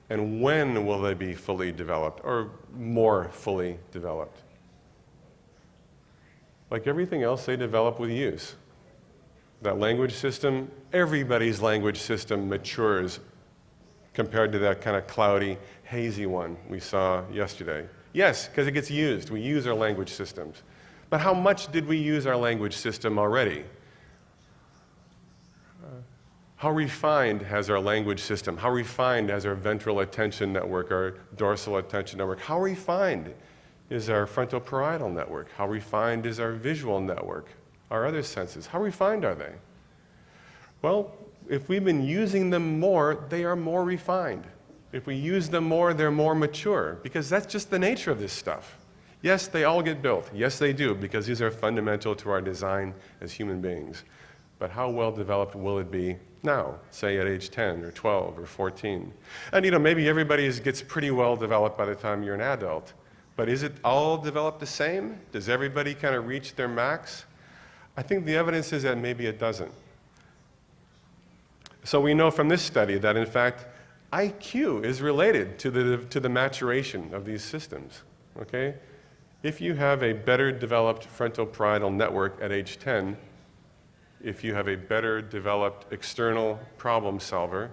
And when will they be fully developed or more fully developed? Like everything else, they develop with use. That language system, everybody's language system matures compared to that kind of cloudy, hazy one we saw yesterday. Yes, because it gets used. We use our language systems. But how much did we use our language system already? How refined has our language system? How refined has our ventral attention network, our dorsal attention network? How refined is our frontal-parietal network? How refined is our visual network? Our other senses? How refined are they? Well, if we've been using them more, they are more refined. If we use them more, they're more mature, because that's just the nature of this stuff. Yes, they all get built. Yes, they do, because these are fundamental to our design as human beings. But how well developed will it be now, say at age 10 or 12 or 14? And maybe everybody gets pretty well developed by the time you're an adult. But is it all developed the same? Does everybody kind of reach their max? I think the evidence is that maybe it doesn't. So we know from this study that, in fact, IQ is related to the maturation of these systems, okay? If you have a better developed frontal parietal network at age 10, if you have a better developed external problem solver,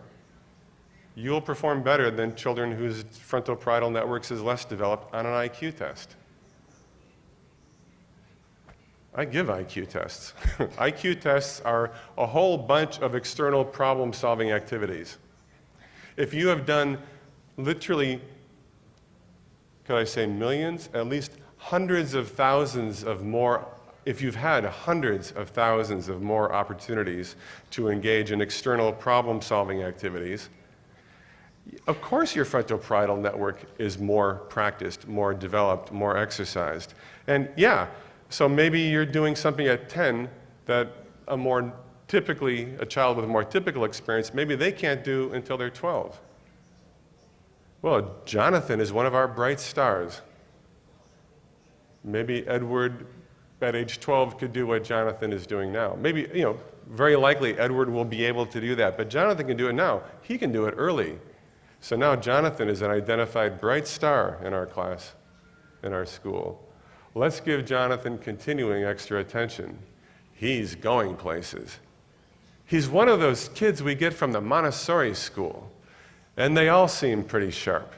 you'll perform better than children whose frontal parietal networks is less developed on an IQ test. I give IQ tests. IQ tests are a whole bunch of external problem-solving activities. If you have done literally, could I say millions, at least hundreds of thousands of more, if you've had hundreds of thousands of more opportunities to engage in external problem-solving activities, of course your frontal parietal network is more practiced, more developed, more exercised. And yeah, so maybe you're doing something at 10 that a child with a more typical experience, maybe they can't do until they're 12. Well, Jonathan is one of our bright stars. Maybe Edward at age 12 could do what Jonathan is doing now. Maybe, very likely Edward will be able to do that, but Jonathan can do it now. He can do it early. So now Jonathan is an identified bright star in our class, in our school. Let's give Jonathan continuing extra attention. He's going places. He's one of those kids we get from the Montessori school, and they all seem pretty sharp.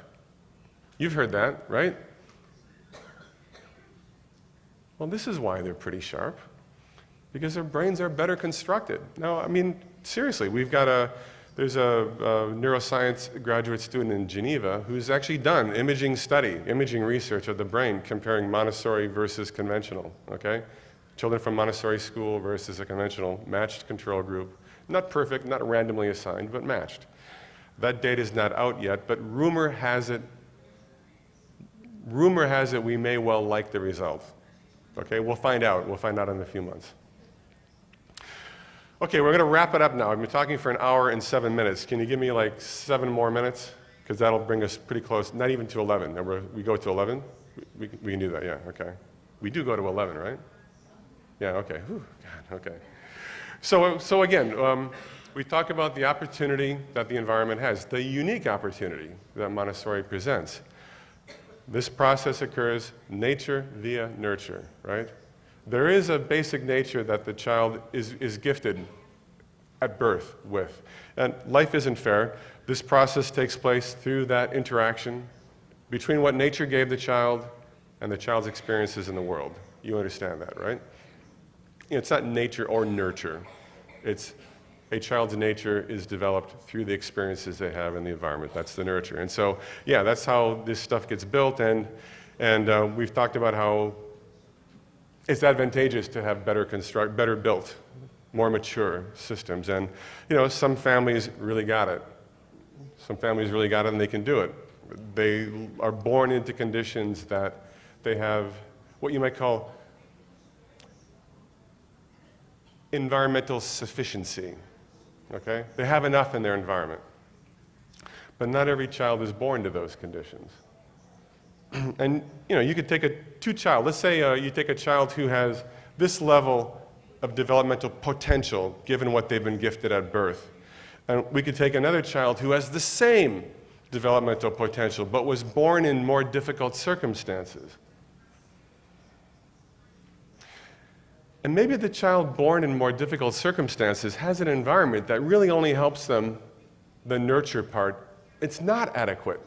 You've heard that, right? Well, this is why they're pretty sharp, because their brains are better constructed. Now, seriously, there's a neuroscience graduate student in Geneva who's actually done imaging research of the brain comparing Montessori versus conventional, okay? Children from Montessori school versus a conventional matched control group. Not perfect, not randomly assigned, but matched. That data is not out yet, but rumor has it we may well like the result. Okay, we'll find out. We'll find out in a few months. Okay, we're going to wrap it up now. I've been talking for an hour and 7 minutes. Can you give me like 7 more minutes? Because that'll bring us pretty close, not even to 11. We go to 11? We can do that, yeah, okay. We do go to 11, right? Yeah, okay. Whew, God, okay. So again, we talk about the opportunity that the environment has, the unique opportunity that Montessori presents. This process occurs nature via nurture, right? There is a basic nature that the child is gifted at birth with. And life isn't fair. This process takes place through that interaction between what nature gave the child and the child's experiences in the world. You understand that, right? It's not nature or nurture. It's a child's nature is developed through the experiences they have in the environment. That's the nurture. And so, yeah, that's how this stuff gets built. And we've talked about how it's advantageous to have better built, more mature systems. And, some families really got it. Some families really got it and they can do it. They are born into conditions that they have what you might call environmental sufficiency. Okay? They have enough in their environment. But not every child is born to those conditions. And you could take two child. Let's say you take a child who has this level of developmental potential given what they've been gifted at birth. And we could take another child who has the same developmental potential but was born in more difficult circumstances. And maybe the child born in more difficult circumstances has an environment that really only helps them, the nurture part. It's not adequate.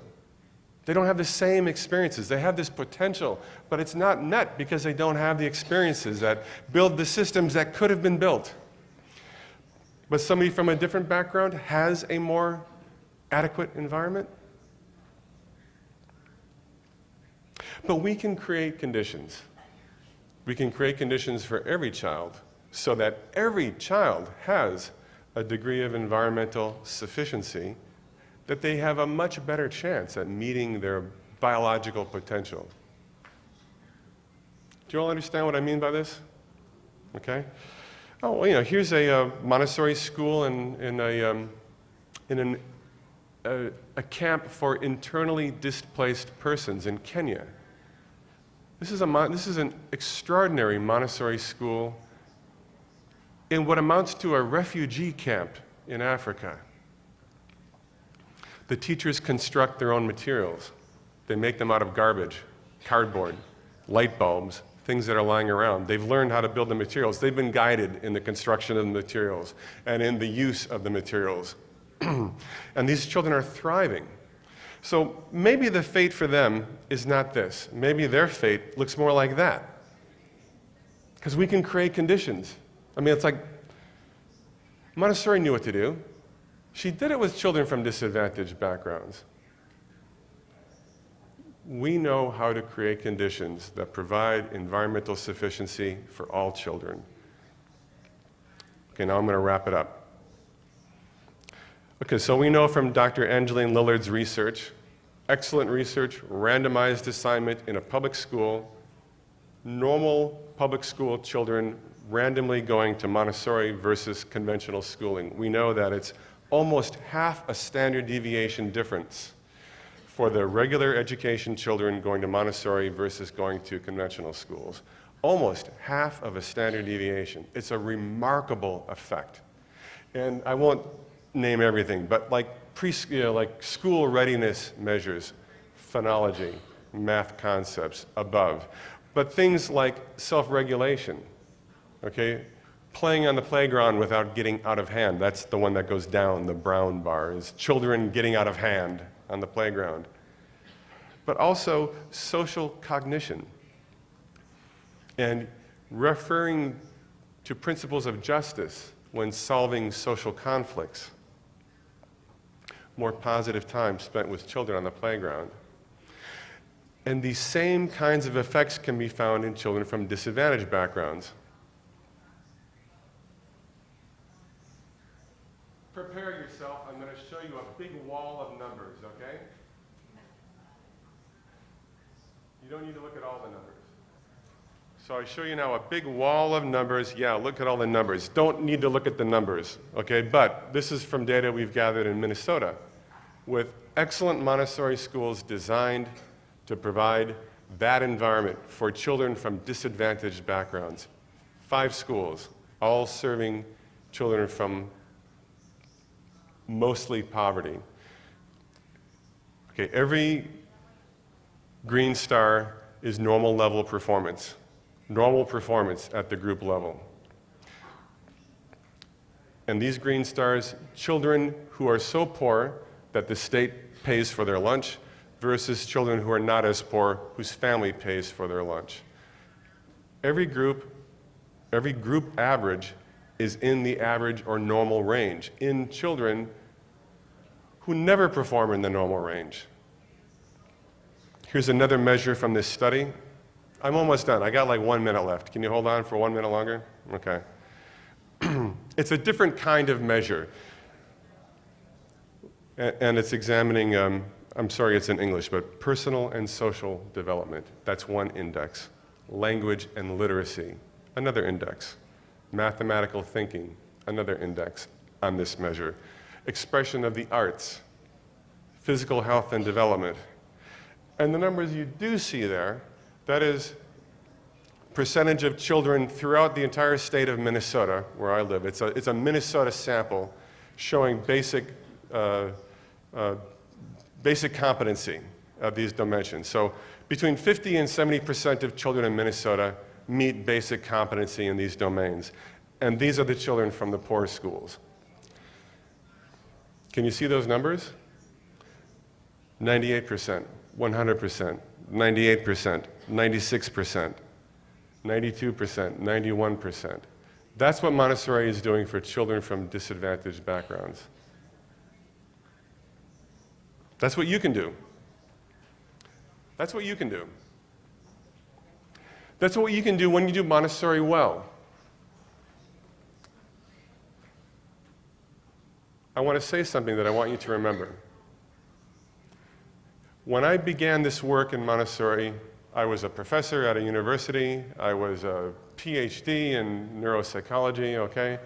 They don't have the same experiences. They have this potential, but it's not met because they don't have the experiences that build the systems that could have been built. But somebody from a different background has a more adequate environment. But we can create conditions. We can create conditions for every child so that every child has a degree of environmental sufficiency, that they have a much better chance at meeting their biological potential. Do you all understand what I mean by this? Okay? Oh, well, here's a Montessori school in a camp for internally displaced persons in Kenya. This is an extraordinary Montessori school in what amounts to a refugee camp in Africa. The teachers construct their own materials. They make them out of garbage, cardboard, light bulbs, things that are lying around. They've learned how to build the materials. They've been guided in the construction of the materials and in the use of the materials. And these children are thriving. So maybe the fate for them is not this. Maybe their fate looks more like that. Because we can create conditions. I mean, it's like Montessori knew what to do. She did it with children from disadvantaged backgrounds. We know how to create conditions that provide environmental sufficiency for all children. Okay, now I'm going to wrap it up. Okay, so we know from Dr. Angeline Lillard's research, excellent research, randomized assignment in a public school, normal public school children randomly going to Montessori versus conventional schooling. We know that it's almost half a standard deviation difference for the regular education children going to Montessori versus going to conventional schools. Almost half of a standard deviation. It's a remarkable effect. And I won't name everything, but like school readiness measures, phonology, math concepts above. But things like self-regulation, okay? Playing on the playground without getting out of hand. That's the one that goes down, the brown bar, is children getting out of hand on the playground. But also social cognition and referring to principles of justice when solving social conflicts. More positive time spent with children on the playground. And these same kinds of effects can be found in children from disadvantaged backgrounds. Prepare yourself. I'm going to show you a big wall of numbers, okay? You don't need to look at all the numbers. So I show you now a big wall of numbers. Yeah, look at all the numbers. Don't need to look at the numbers, okay? But this is from data we've gathered in Minnesota with excellent Montessori schools designed to provide that environment for children from disadvantaged backgrounds. 5 schools, all serving children from mostly poverty. Okay, every green star is normal level performance. Normal performance at the group level. And these green stars, children who are so poor that the state pays for their lunch versus children who are not as poor whose family pays for their lunch. Every group average is in the average or normal range in children who never perform in the normal range. Here's another measure from this study. I'm almost done. I got like 1 minute left. Can you hold on for 1 minute longer? Okay. It's a different kind of measure. And it's examining, I'm sorry it's in English, but personal and social development. That's one index. Language and literacy, another index. Mathematical thinking, another index on this measure. Expression of the arts, physical health and development. And the numbers you do see there, that is percentage of children throughout the entire state of Minnesota, where I live. It's a Minnesota sample showing basic competency of these dimensions. So between 50 and 70% of children in Minnesota meet basic competency in these domains. And these are the children from the poor schools. Can you see those numbers? 98%, 100%, 98%, 96%, 92%, 91%. That's what Montessori is doing for children from disadvantaged backgrounds. That's what you can do. That's what you can do. That's what you can do when you do Montessori well. I want to say something that I want you to remember. When I began this work in Montessori, I was a professor at a university. I was a PhD in neuropsychology, okay?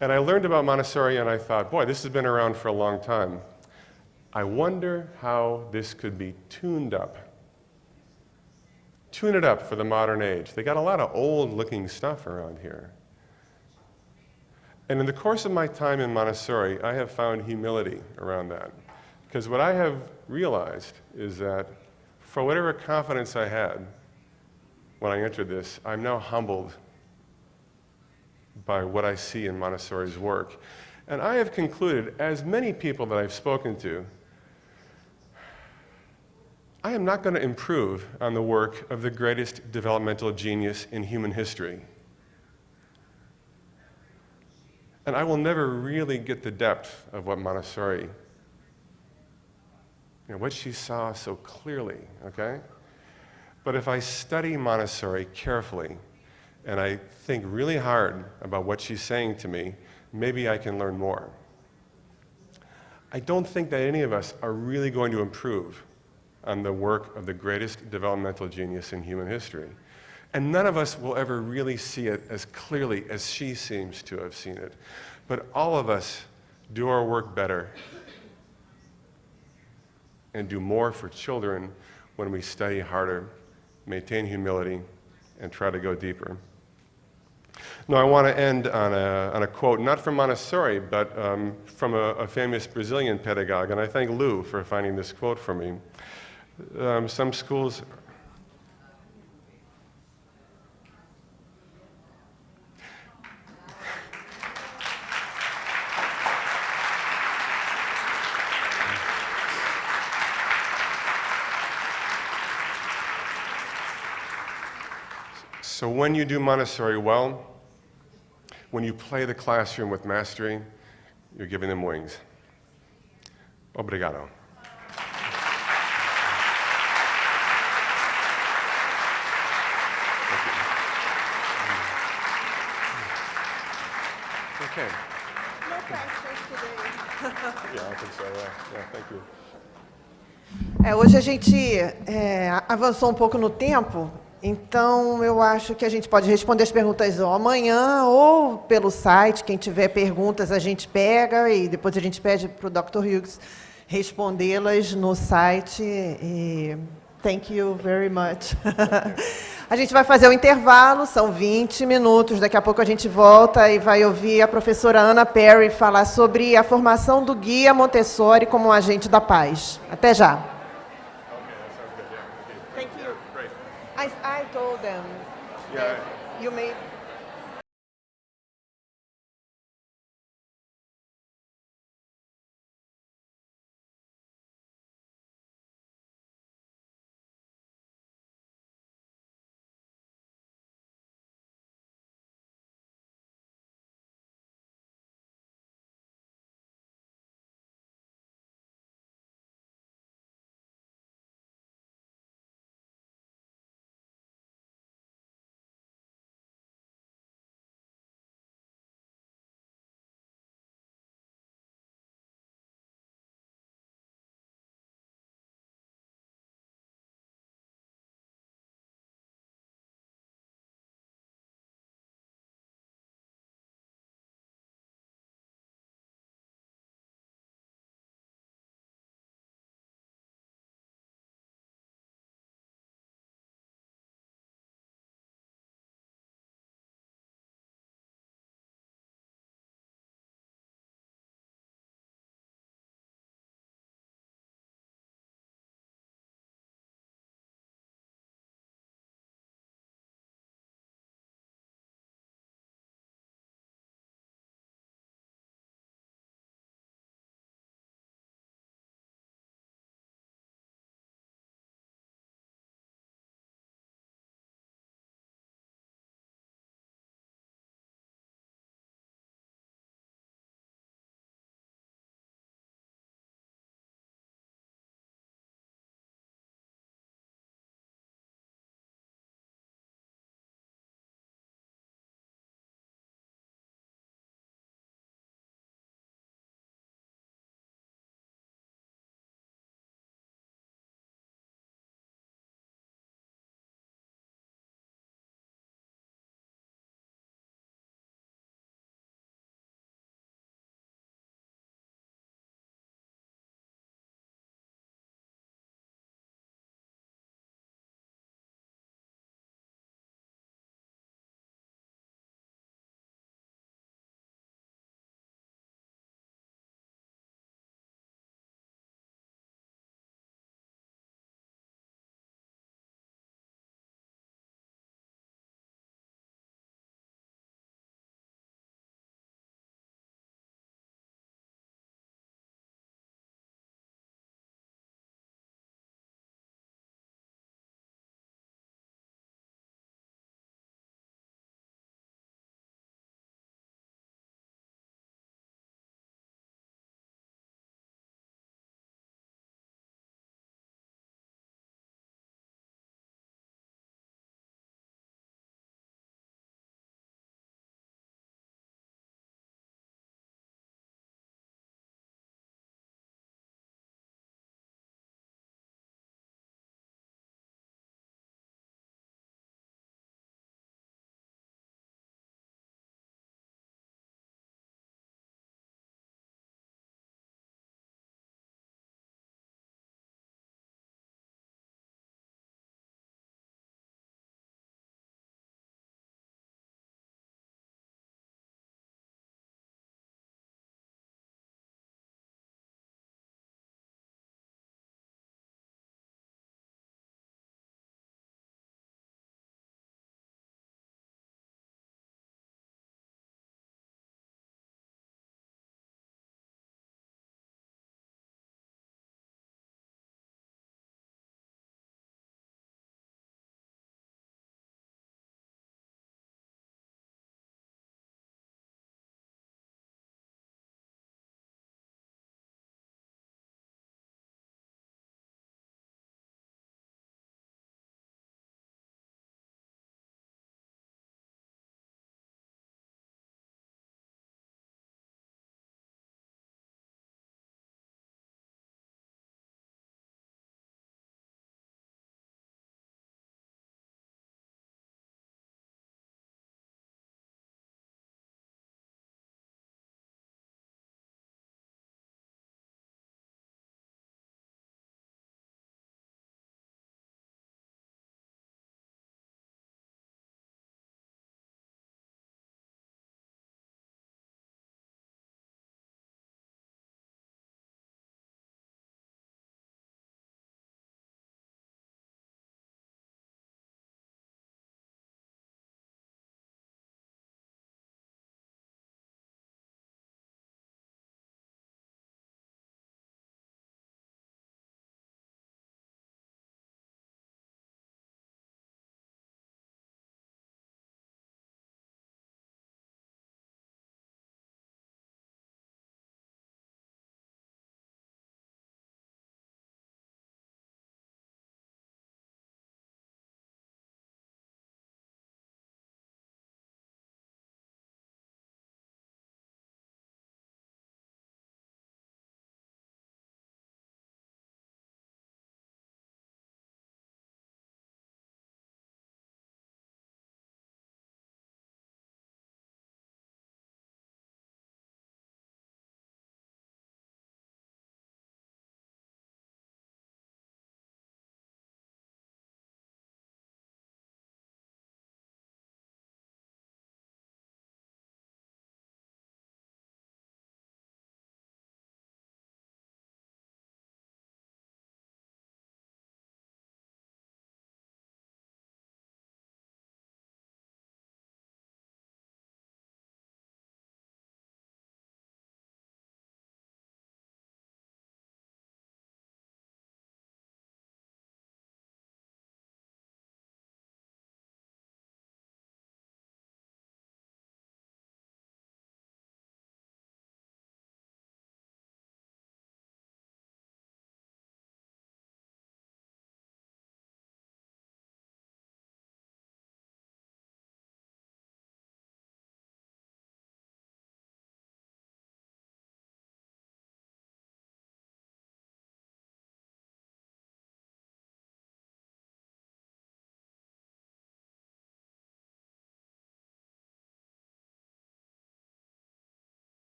And I learned about Montessori and I thought, boy, this has been around for a long time. I wonder how this could be tuned up. Tune it up for the modern age. They got a lot of old-looking stuff around here. And in the course of my time in Montessori, I have found humility around that. Because what I have realized is that for whatever confidence I had when I entered this, I'm now humbled by what I see in Montessori's work. And I have concluded, as many people that I've spoken to, I am not going to improve on the work of the greatest developmental genius in human history. And I will never really get the depth of what Montessori, what she saw so clearly, okay? But if I study Montessori carefully, and I think really hard about what she's saying to me, maybe I can learn more. I don't think that any of us are really going to improve on the work of the greatest developmental genius in human history. And none of us will ever really see it as clearly as she seems to have seen it. But all of us do our work better and do more for children when we study harder, maintain humility, and try to go deeper. Now, I want to end on a quote, not from Montessori, but from a famous Brazilian pedagogue, and I thank Lou for finding this quote for me. Some schools... So when you do Montessori well, when you play the classroom with mastery, you're giving them wings. Obrigado. Okay. No questions today. Yeah, I think so, yeah, thank you. Hoje a gente avançou um pouco no tempo, então eu acho que a gente pode responder as perguntas ou amanhã ou pelo site. Quem tiver perguntas a gente pega e depois a gente pede para o Dr. Hughes respondê-las no site. E thank you very much. A gente vai fazer o intervalo, são 20 minutos. Daqui a pouco a gente volta e vai ouvir a professora Anna Perry falar sobre a formação do guia Montessori como um agente da paz. Até já. Thank you. I told them that you made